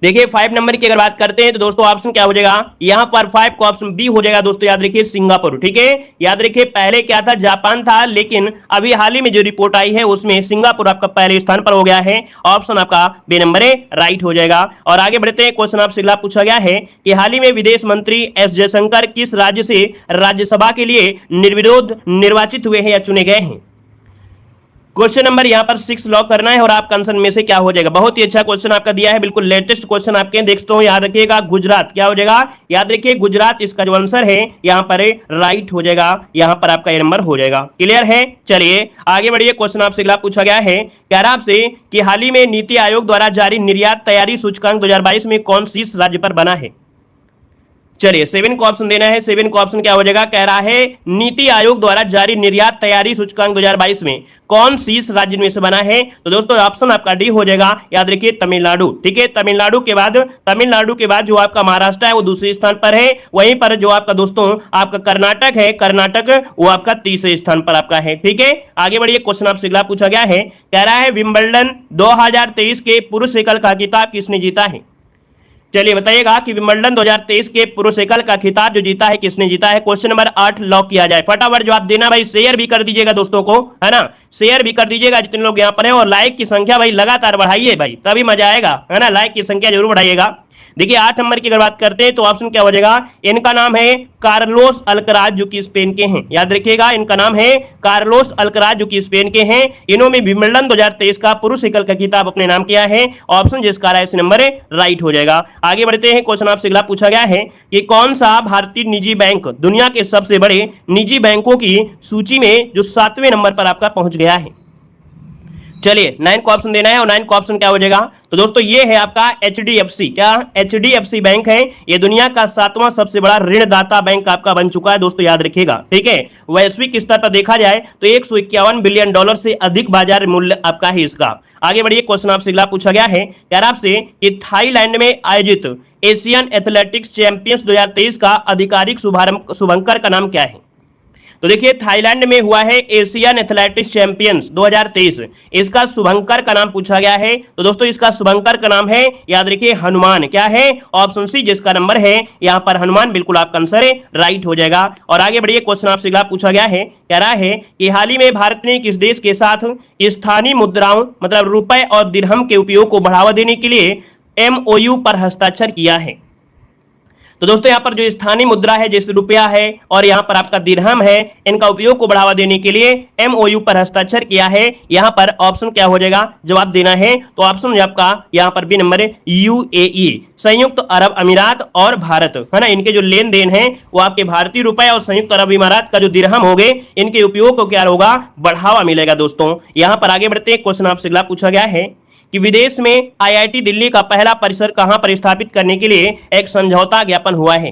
देखिए 5 नंबर की अगर बात करते हैं तो दोस्तों ऑप्शन क्या हो जाएगा, यहां पर 5 का ऑप्शन बी हो जाएगा दोस्तों, याद रखिए सिंगापुर, ठीक है। याद रखिए पहले क्या था, जापान था, लेकिन अभी हाल ही में जो रिपोर्ट आई है उसमें सिंगापुर आपका पहले स्थान पर हो गया है। ऑप्शन आपका बी नंबर है राइट हो जाएगा। और आगे बढ़ते हैं, क्वेश्चन आपसे अगला पूछा गया है कि हाल ही में विदेश मंत्री एस जयशंकर किस राज्य से राज्यसभा के लिए निर्विरोध निर्वाचित हुए हैं या चुने गए हैं। क्वेश्चन नंबर यहां पर 6 लॉक करना है और आपका आंसर में से क्या हो जाएगा। बहुत ही अच्छा क्वेश्चन आपका दिया है, बिल्कुल लेटेस्ट क्वेश्चन आपके देखते हो, याद रखिएगा गुजरात क्या हो जाएगा, याद रखिए गुजरात इसका जो आंसर है यहां पर राइट हो जाएगा, यहां पर आपका ये नंबर हो जाएगा। क्लियर है, चलिए आगे बढ़िए। क्वेश्चन आपसे अगला पूछा गया है, कह रहा आपसे कि हाल ही में नीति आयोग द्वारा जारी निर्यात तैयारी सूचकांक 2022 में कौन शीर्ष राज्य पर बना है। चलिए 7 को ऑप्शन देना है, 7 को ऑप्शन क्या हो जाएगा, कह रहा है नीति आयोग द्वारा जारी निर्यात तैयारी सूचकांक 2022 में कौन शीर्ष राज्य में से बना है। तो दोस्तों ऑप्शन आपका डी हो जाएगा, याद रखिए तमिलनाडु, ठीक है। तमिलनाडु के बाद जो आपका महाराष्ट्र है वो दूसरे स्थान पर है, वहीं पर जो आपका दोस्तों आपका कर्नाटक है, कर्नाटक वो आपका तीसरे स्थान पर आपका है, ठीक है। आगे बढ़िए, क्वेश्चन आपसे अगला पूछा गया है, कह रहा है विंबलडन 2023 के पुरुष एकल का खिताब किसने जीता है। चलिए बताइएगा कि विंबलडन 2023 के पुरुष एकल का खिताब जो जीता है किसने जीता है। क्वेश्चन नंबर 8 लॉक किया जाए। फटाफट जवाब देना भाई, शेयर भी कर दीजिएगा दोस्तों को, है ना, शेयर भी कर दीजिएगा जितने लोग यहाँ पर हैं, और लाइक की संख्या भाई लगातार बढ़ाइए भाई, तभी मजा आएगा, है ना, लाइक की संख्या जरूर बढ़ाइएगा। देखिए 8 नंबर की अगर बात करते हैं तो ऑप्शन क्या हो जाएगा, इनका नाम है कार्लोस अल्कराज जो कि स्पेन के हैं, याद रखिएगा इनका नाम है कार्लोस अल्कराज जो कि स्पेन के हैं। इन्होंने विंबलडन 2023 का पुरुष एकल का खिताब अपने नाम किया है। ऑप्शन जिसका राइट नंबर है राइट हो जाएगा। आगे बढ़ते हैं, क्वेश्चन आपसे अगला पूछा गया है कि कौन सा भारतीय निजी बैंक दुनिया के सबसे बड़े निजी बैंकों की सूची में जो 7वें नंबर पर आपका पहुंच गया है। चलिए 9 को ऑप्शन देना है और 9 को ऑप्शन क्या हो जाएगा, तो दोस्तों ये है आपका HDFC, क्या HDFC बैंक है, ये दुनिया का 7वां सबसे बड़ा ऋणदाता बैंक आपका बन चुका है दोस्तों, याद रखिएगा, ठीक है। वैश्विक स्तर पर देखा जाए तो $151 बिलियन से अधिक बाजार मूल्य आपका है इसका। आगे बढ़िए, क्वेश्चन आपसे अगला पूछा गया है, कह रहा आपसे कि थाईलैंड में आयोजित एशियन एथलेटिक्स चैंपियंस 2023 का आधिकारिक शुभंकर का नाम क्या है। तो देखिए थाईलैंड में हुआ है एशियन एथलेटिक्स चैंपियंस 2023, इसका शुभंकर का नाम पूछा गया है। तो दोस्तों इसका शुभंकर का नाम है, याद रखिए हनुमान, क्या है, ऑप्शन सी जिसका नंबर है यहां पर हनुमान, बिल्कुल आपका आंसर है राइट हो जाएगा। और आगे बढ़िए, क्वेश्चन आपसे अगला पूछा गया है, कह रहा है कि हाल ही में भारत ने किस देश के साथ स्थानीय मुद्राओं मतलब रुपए और दिरहम के उपयोग को बढ़ावा देने के लिए MOU पर हस्ताक्षर किया है। तो दोस्तों यहाँ पर जो स्थानीय मुद्रा है जैसे रुपया है और यहाँ पर आपका दिरहम है, इनका उपयोग को बढ़ावा देने के लिए MOU पर हस्ताक्षर किया है। यहाँ पर ऑप्शन क्या हो जाएगा, जवाब देना है तो ऑप्शन आपका यहाँ पर बी नंबर है UAE, संयुक्त अरब अमीरात और भारत, है ना, इनके जो लेन देन है वो आपके भारतीय रुपए और संयुक्त अरब अमीरात का जो दिरहम हो गए, इनके उपयोग को क्या होगा, बढ़ावा मिलेगा दोस्तों। यहाँ पर आगे बढ़ते हैं, क्वेश्चन आपसे अगला पूछा गया है कि विदेश में IIT दिल्ली का पहला परिसर कहां पर स्थापित करने के लिए एक समझौता ज्ञापन हुआ है।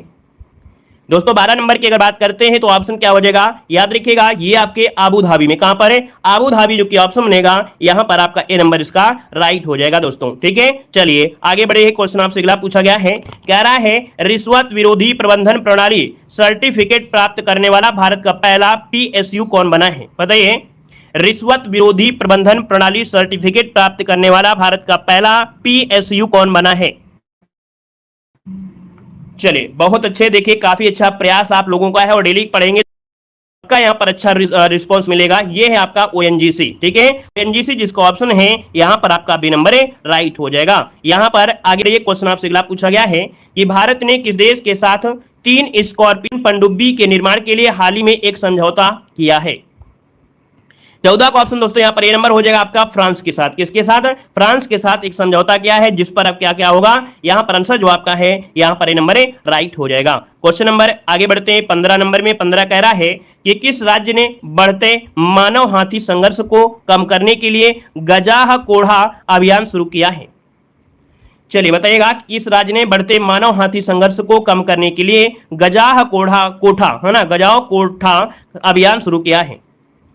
दोस्तों 12 नंबर की अगर बात करते हैं तो ऑप्शन क्या हो जाएगा, याद रखिएगा ये आपके आबू धाबी में, कहां पर है, आबू धाबी, जो कि ऑप्शन बनेगा यहां पर आपका ए नंबर इसका राइट हो जाएगा दोस्तों। ठीक है, चलिए आगे बढ़े। क्वेश्चन आपसे अगला पूछा गया है, कह रहा है रिश्वत विरोधी प्रबंधन प्रणाली सर्टिफिकेट प्राप्त करने वाला भारत का पहला पीएसयू कौन बना है, बताइए। रिश्वत विरोधी प्रबंधन प्रणाली सर्टिफिकेट प्राप्त करने वाला भारत का पहला पीएसयू कौन बना है। चलिए बहुत अच्छे, देखिए काफी अच्छा प्रयास आप लोगों का है और डेली पढ़ेंगे का यहाँ पर अच्छा रिस्पांस मिलेगा। ये है आपका ओएनजीसी। ठीक है, ओएनजीसी जिसका ऑप्शन है यहाँ पर आपका बी नंबर राइट हो जाएगा। यहाँ पर आगे ये क्वेश्चन आपसे अगला पूछा गया है कि भारत ने किस देश के साथ 3 स्कॉर्पियन पनडुब्बी के निर्माण के लिए हाल ही में एक समझौता किया है। 14 का ऑप्शन दोस्तों यहाँ पर ए नंबर हो जाएगा आपका फ्रांस के साथ। किसके साथ, फ्रांस के साथ एक समझौता किया है, जिस पर अब क्या क्या होगा, यहाँ पर आंसर जो आपका है यहाँ पर ए नंबर राइट हो जाएगा। क्वेश्चन नंबर आगे बढ़ते हैं 15 नंबर में। 15 कह रहा है कि किस राज्य ने बढ़ते मानव हाथी संघर्ष को कम करने के लिए गजाह कोढ़ा अभियान शुरू किया है। चलिए बताइएगा किस राज्य ने बढ़ते मानव हाथी संघर्ष को कम करने के लिए गजाह कोठा है ना, गजाह कोठा अभियान शुरू किया है।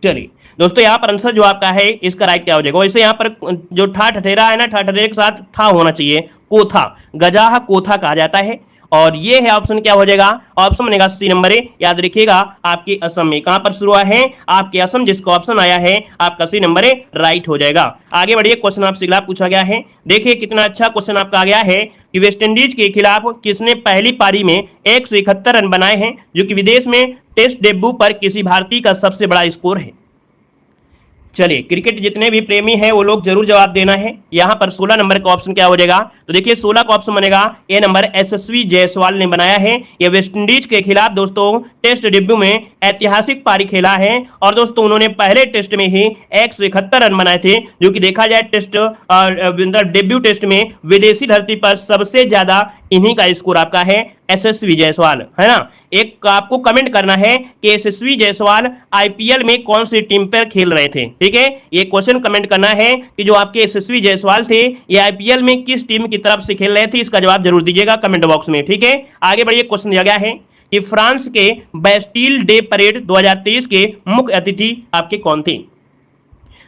चलिए दोस्तों यहाँ पर आंसर जो आपका है इसका राइट क्या हो जाएगा, वैसे यहाँ पर जो ठा ठठेरा है ना, ठा ठठेरे के साथ था होना चाहिए, कोथा, गजाह कोथा कहा जाता है। और ये है ऑप्शन क्या हो जाएगा, ऑप्शन बनेगा सी नंबर ए। याद रखिएगा आपके असम में, कहां पर शुरू हुआ है, आपके असम, जिसका ऑप्शन आया है आपका सी नंबर ए राइट हो जाएगा। आगे बढ़िए, क्वेश्चन आपसे अगला पूछा गया है, देखिए कितना अच्छा क्वेश्चन आपका आ गया है कि वेस्ट इंडीज के खिलाफ किसने पहली पारी में 171 रन बनाए हैं, जो कि विदेश में टेस्ट डेब्यू पर किसी भारतीय का सबसे बड़ा स्कोर है। चलिए क्रिकेट जितने भी प्रेमी हैं वो लोग जरूर जवाब देना है। यहां पर 16 नंबर का ऑप्शन क्या हो जाएगा, तो देखिए 16 का ऑप्शन बनेगा ए नंबर, यशस्वी जायसवाल ने बनाया है। ये वेस्ट इंडीज के खिलाफ दोस्तों टेस्ट डेब्यू में ऐतिहासिक पारी खेला है और दोस्तों उन्होंने पहले टेस्ट में ही 171 रन बनाए थे, जो कि देखा जाए टेस्ट डेब्यू टेस्ट में विदेशी धरती पर सबसे ज्यादा इन्हीं का स्कोर आपका है यशस्वी जायसवाल, है ना। एक आपको कमेंट करना है कि यशस्वी जायसवाल आईपीएल में कौन सी टीम पर खेल रहे थे। ठीक है, ये क्वेश्चन कमेंट करना है कि जो आपके यशस्वी जायसवाल थे ये आईपीएल में किस टीम की तरफ से खेल रहे थे, इसका जवाब जरूर दीजिएगा कमेंट बॉक्स में। ठीक है, आगे बढ़िए, क्वेश्चन दिया गया है कि फ्रांस के बेस्टिल डे परेड 2023 के मुख्य अतिथि आपके कौन थे।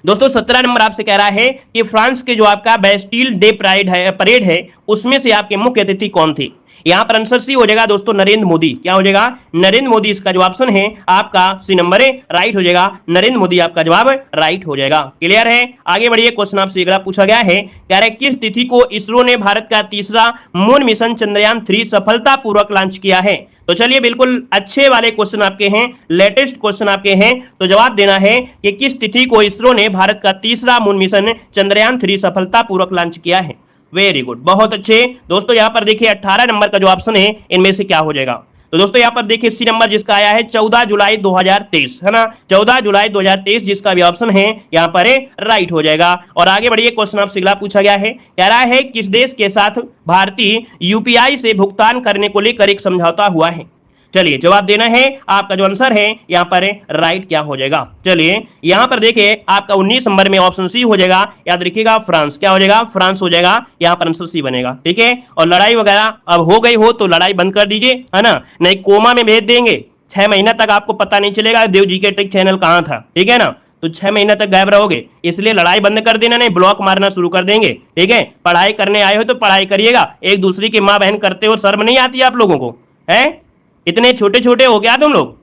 दोस्तों 17 नंबर आपसे कह रहा है कि फ्रांस के जो आपका बेस्टिल डे परेड है उसमें से आपके मुख्य अतिथि कौन थे। यहां पर आंसर सी हो जाएगा दोस्तों नरेंद्र मोदी। क्या हो जाएगा, नरेंद्र मोदी, इसका जो ऑप्शन है आपका सी नंबर राइट हो जाएगा। नरेंद्र मोदी आपका जवाब राइट हो जाएगा। क्लियर है, आगे बढ़िए, क्वेश्चन आपसे अगला पूछा गया है, कह रहे किस तिथि को इसरो ने भारत का तीसरा मून मिशन चंद्रयान 3 सफलतापूर्वक लॉन्च किया है। तो चलिए बिल्कुल अच्छे वाले क्वेश्चन आपके हैं, लेटेस्ट क्वेश्चन आपके हैं, तो जवाब देना है कि किस तिथि को इसरो ने भारत का तीसरा मून मिशन चंद्रयान 3 सफलतापूर्वक लॉन्च किया है। वेरी गुड, बहुत अच्छे दोस्तों। यहां पर देखिए 18 नंबर का जो ऑप्शन है इनमें से क्या हो जाएगा, तो दोस्तों यहां पर देखिए सी नंबर जिसका आया है 14 जुलाई 2023, है ना, 14 जुलाई 2023 जिसका भी ऑप्शन है यहां पर राइट हो जाएगा। और आगे बढ़िए, क्वेश्चन आपसे अगला पूछा गया है, कह रहा है किस देश के साथ भारतीय यूपीआई से भुगतान करने को लेकर एक समझौता हुआ है। चलिए जवाब देना है, आपका जो आंसर है यहाँ पर राइट क्या हो जाएगा। चलिए यहाँ पर देखिए आपका 19 नंबर में ऑप्शन सी हो जाएगा। याद रखिएगा फ्रांस, क्या हो जाएगा, फ्रांस हो जाएगा, यहाँ पर आंसर सी बनेगा। ठीक है, और लड़ाई वगैरह अब हो गई हो तो लड़ाई बंद कर दीजिए, है ना, नहीं कोमा में भेज देंगे, 6 महीना तक आपको पता नहीं चलेगा देव जी के ट्रिक चैनल कहाँ था। ठीक है ना, तो 6 महीना तक गायब रहोगे, इसलिए लड़ाई बंद कर देना, नहीं ब्लॉक मारना शुरू कर देंगे। ठीक है, पढ़ाई करने आए हो तो पढ़ाई करिएगा, एक दूसरे की माँ बहन करते हो, शर्म नहीं आती आप लोगों को, है, इतने छोटे छोटे हो गया तुम लोग,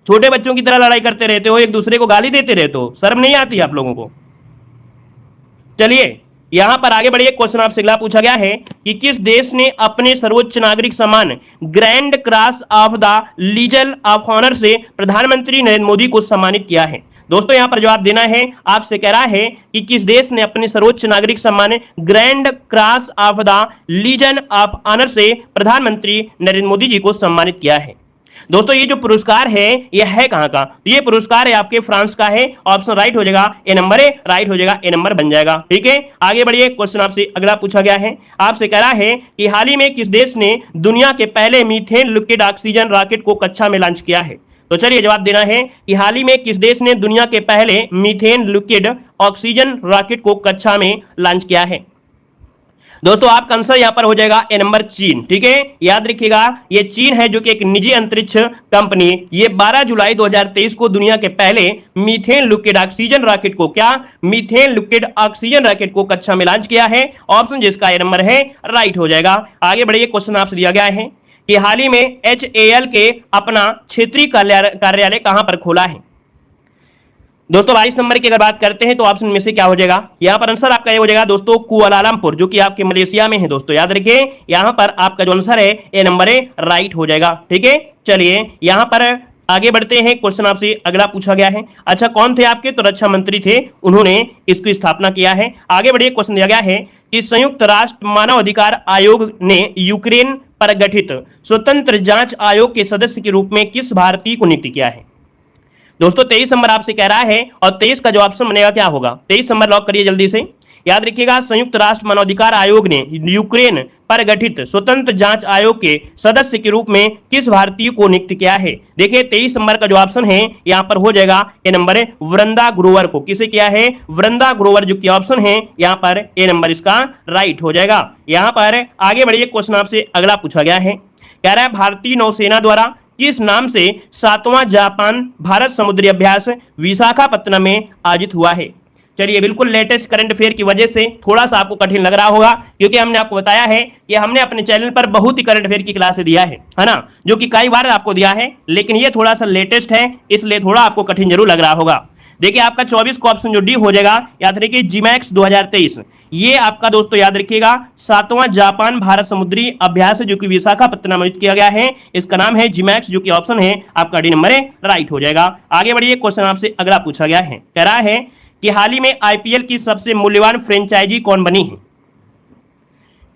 छोटे बच्चों की तरह लड़ाई करते रहते हो, एक दूसरे को गाली देते रहते हो, शर्म नहीं आती आप लोगों को। चलिए यहां पर आगे बढ़िए, क्वेश्चन आपसे अगला पूछा गया है कि किस देश ने अपने सर्वोच्च नागरिक सम्मान grand cross of the legion of honour से प्रधानमंत्री नरेंद्र मोदी को सम्मानित किया है। दोस्तों यहां पर जवाब देना है, आपसे कह रहा है कि किस देश ने अपने सर्वोच्च नागरिक सम्मान grand cross of the legion of honour से प्रधानमंत्री नरेंद्र मोदी जी को सम्मानित किया है। दोस्तों ये जो पुरस्कार है यह है कहां का, तो ये पुरस्कार है आपके फ्रांस का है। ऑप्शन राइट हो जाएगा, ए नंबर राइट हो जाएगा, ए नंबर बन जाएगा। ठीक है, आगे बढ़िए, क्वेश्चन आपसे अगला पूछा गया है, आपसे कह रहा है कि हाल ही में किस देश ने दुनिया के पहले मीथेन लिक्विड ऑक्सीजन रॉकेट को कक्षा में लॉन्च किया है। तो चलिए जवाब देना है कि हाल ही में किस देश ने दुनिया के पहले मीथेन लिक्विड ऑक्सीजन रॉकेट को कक्षा में लॉन्च किया है। दोस्तों आपका आंसर यहां पर हो जाएगा ए नंबर चीन। ठीक है, याद रखिएगा ये चीन है जो कि एक निजी अंतरिक्ष कंपनी, ये 12 जुलाई 2023 को दुनिया के पहले मीथेन लिक्विड ऑक्सीजन रॉकेट को, क्या मीथेन लिक्विड ऑक्सीजन रॉकेट को कक्षा में लॉन्च किया है। ऑप्शन जिसका ए नंबर है राइट हो जाएगा। आगे बढ़िए, क्वेश्चन आपसे दिया गया है कि हाल ही में HAL के अपना क्षेत्रीय कार्यालय कहां पर खोला है। दोस्तों 22 नंबर की अगर बात करते हैं तो ऑप्शन में से क्या हो जाएगा, यहां पर आंसर आपका ये हो जाएगा दोस्तों कुआलालंपुर, जो कि आपके मलेशिया में है। दोस्तों याद रखिए यहां पर आपका जो आंसर है ए नंबर है राइट हो जाएगा। ठीक है, चलिए यहां पर आगे बढ़ते हैं। क्वेश्चन आपसे अगला पूछा गया है, अच्छा कौन थे आपके, तो रक्षा मंत्री थे, उन्होंने इसकी स्थापना किया है। आगे बढ़िए, क्वेश्चन दिया गया है कि संयुक्त राष्ट्र मानव अधिकार आयोग ने यूक्रेन पर गठित स्वतंत्र जांच आयोग के सदस्य के रूप में किस भारतीय को नियुक्त किया है। दोस्तों 23 नंबर आपसे कह रहा है और 23 का जो ऑप्शन बनेगा क्या होगा, 23 नंबर लॉक करिए जल्दी से। याद रखिएगा संयुक्त राष्ट्र मानवाधिकार आयोग ने यूक्रेन पर गठित स्वतंत्र जांच आयोग के सदस्य के रूप में किस भारतीय को नियुक्त किया है। देखिए 23 नंबर का जो ऑप्शन है यहां पर हो जाएगा ए नंबर है वृंदा ग्रोवर को। किसे किया है, वृंदा ग्रोवर जो कि ऑप्शन है यहां पर ए नंबर इसका राइट हो जाएगा। यहां पर आगे बढ़िए, क्वेश्चन आपसे अगला पूछा गया है, कह रहा है भारतीय नौसेना द्वारा किस नाम से 7वां जापान भारत समुद्री अभ्यास विशाखापत्तनम में आयोजित हुआ है। चलिए बिल्कुल लेटेस्ट करंट अफेयर की वजह से थोड़ा सा आपको कठिन लग रहा होगा, क्योंकि हमने आपको बताया है कि हमने अपने चैनल पर बहुत ही करंट अफेयर की क्लासें दिया है ना, जो कि कई बार आपको दिया है, लेकिन ये थोड़ा सा लेटेस्ट है इसलिए थोड़ा आपको कठिन जरूर लग रहा होगा। देखिए आपका 24 का ऑप्शन जो डी हो जाएगा, याद रखिए जीमैक्स 2023, ये आपका दोस्तों याद रखिएगा 7वां जापान भारत समुद्री अभ्यास जो कि विशाखापत्तनम में किया गया है, इसका नाम है जीमैक्स, जो कि ऑप्शन है आपका डी नंबर है राइट हो जाएगा। आगे बढ़िए, क्वेश्चन आपसे अगला पूछा गया है, कह रहा है कि हाल ही में IPL की सबसे मूल्यवान फ्रेंचाइजी कौन बनी है।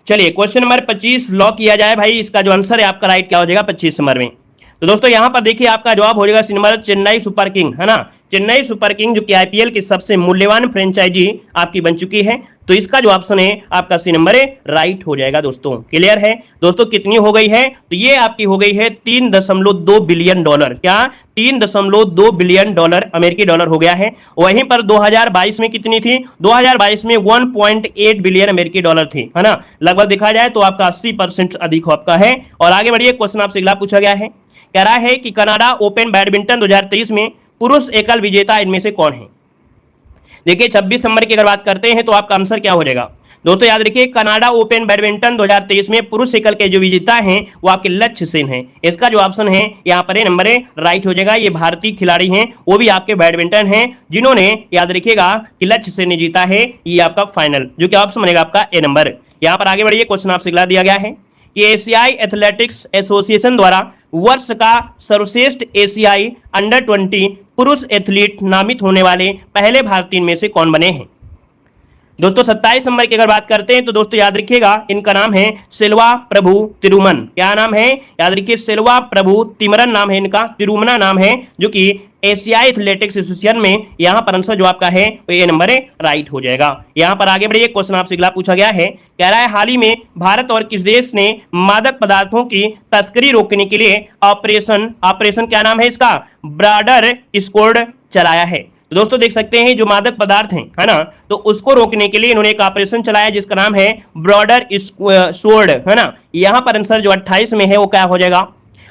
चलिए क्वेश्चन नंबर 25 लॉक किया जाए भाई, इसका जो आंसर है आपका राइट क्या हो जाएगा 25 नंबर में। तो दोस्तों यहां पर देखिए आपका जवाब हो जाएगा C number Chennai super king, है ना, चेन्नई सुपर किंग जो कि IPL की सबसे मूल्यवान फ्रेंचाइजी आपकी बन चुकी है। तो इसका जो ऑप्शन है आपका सी नंबर है राइट हो जाएगा। दोस्तों क्लियर है, दोस्तों कितनी हो गई है, तो ये आपकी हो गई है 3.2 बिलियन डॉलर, क्या 3.2 बिलियन डॉलर अमेरिकी डॉलर हो गया है। वहीं पर 2022 में कितनी थी, 2022 में 1.8 बिलियन अमेरिकी डॉलर थी, है ना, लगभग देखा जाए तो आपका 80% अधिक आपका है। और आगे बढ़िए, क्वेश्चन आपसे अगला पूछा गया है, कह रहा है कि कनाडा ओपन बैडमिंटन 2023 में पुरुष एकल विजेता इनमें से कौन है। देखिए 26 नंबर की अगर बात करते हैं तो आपका आंसर क्या हो जाएगा। दोस्तों याद रखिए कनाडा ओपन बैडमिंटन 2023 में पुरुष एकल के जो विजेता हैं वो आपके लक्ष्य सेन हैं। इसका जो ऑप्शन है यहाँ पर नंबर है राइट हो जाएगा। ये भारतीय खिलाड़ी हैं, वो भी आपके बैडमिंटन हैं, जिन्होंने याद रखिएगा कि लक्ष्य सेन ने जीता है ये आपका फाइनल, जो कि ऑप्शन बनेगा आपका ए नंबर। यहाँ पर आगे बढ़िए, क्वेश्चन आपसे अगला दिया गया है कि एशियाई एथलेटिक्स एसोसिएशन द्वारा वर्ष का सर्वश्रेष्ठ एशियाई अंडर 20 पुरुष एथलीट नामित होने वाले पहले भारतीय में से कौन बने हैं। दोस्तों 27 नंबर की अगर बात करते हैं तो दोस्तों याद रखिएगा इनका नाम है सेल्वा प्रभु तिरुमन। क्या नाम है, याद रखिए सेल्वा प्रभु तिमरन नाम है इनका, तिरुमना नाम है, जो कि एशियाई एथलेटिक्स एसोसिएशन में यहाँ पर आंसर जो आपका है वो ये नंबर है राइट हो जाएगा। यहाँ पर आगे बढ़िए, क्वेश्चन आपसे अगला पूछा गया है, कह रहा है हाल ही में भारत और किस देश ने मादक पदार्थों की तस्करी रोकने के लिए ऑपरेशन क्या नाम है इसका, ब्रॉडर स्कोर्ड चलाया है। तो दोस्तों देख सकते हैं जो मादक पदार्थ हैं, है ना, तो उसको रोकने के लिए इन्होंने एक ऑपरेशन चलाया जिसका नाम है ब्रॉडर स्वॉर्ड, है ना। यहाँ पर आंसर जो 28 में है वो क्या हो जाएगा,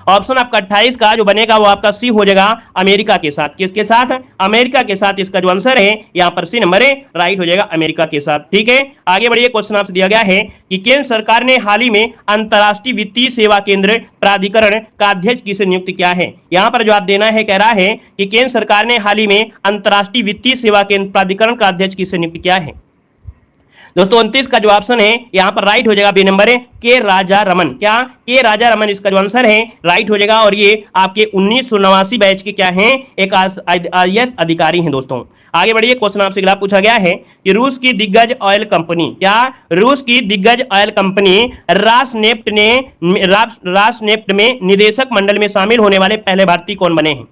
ऑप्शन आपका 28 का जो बनेगा वो आपका सी हो जाएगा अमेरिका के साथ। किसके साथ, अमेरिका के साथ। इसका जो आंसर है यहाँ पर सी नंबर है राइट हो जाएगा अमेरिका के साथ। ठीक है, आगे बढ़िए, क्वेश्चन आपसे दिया गया है कि केंद्र सरकार ने हाल ही में अंतर्राष्ट्रीय वित्तीय सेवा केंद्र प्राधिकरण का अध्यक्ष किसे नियुक्त किया है। यहाँ पर जवाब देना है, कह रहा है कि केंद्र सरकार ने हाल ही में अंतर्राष्ट्रीय वित्तीय सेवा केंद्र प्राधिकरण का अध्यक्ष किसे नियुक्त किया है। दोस्तों 29 का जो ऑप्शन है यहाँ पर राइट हो जाएगा बी नंबर है के राजा रमन। क्या के राजा रमन इसका जो आंसर है राइट हो जाएगा। और ये आपके 1989 बैच के क्या हैं, एक IAS अधिकारी हैं। दोस्तों आगे बढ़िए, क्वेश्चन आपसे अगला पूछा गया है कि रूस की दिग्गज ऑयल कंपनी, क्या रूस की दिग्गज ऑयल कंपनी रासनेफ्ट में निदेशक मंडल में शामिल होने वाले पहले भारतीय कौन बने हैं।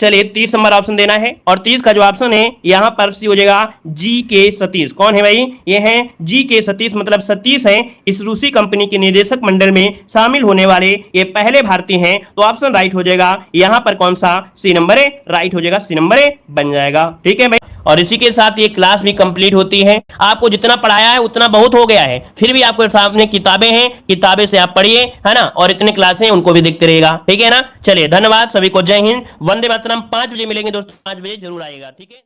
चलिए 30 नंबर ऑप्शन देना है और 30 का जो ऑप्शन है यहां पर सी हो जाएगा GK सतीश। कौन है भाई, ये हैं GK सतीश, मतलब सतीश हैं इस रूसी कंपनी के निदेशक मंडल में शामिल होने वाले ये पहले भारतीय हैं। तो ऑप्शन राइट हो जाएगा यहां पर कौन सा, सी नंबर है राइट हो जाएगा, सी नंबर बन जाएगा। ठीक है भाई। और इसी के साथ ये क्लास भी कंप्लीट होती है। आपको जितना पढ़ाया है उतना बहुत हो गया है, फिर भी आपके सामने किताबें हैं, किताबें से आप पढ़िए, है ना, और इतने क्लासें उनको भी देखते रहेगा, ठीक है ना। चलिए धन्यवाद सभी को, जय हिंद, वंदे मातरम। 5 बजे मिलेंगे दोस्तों, 5 बजे जरूर आएगा, ठीक है।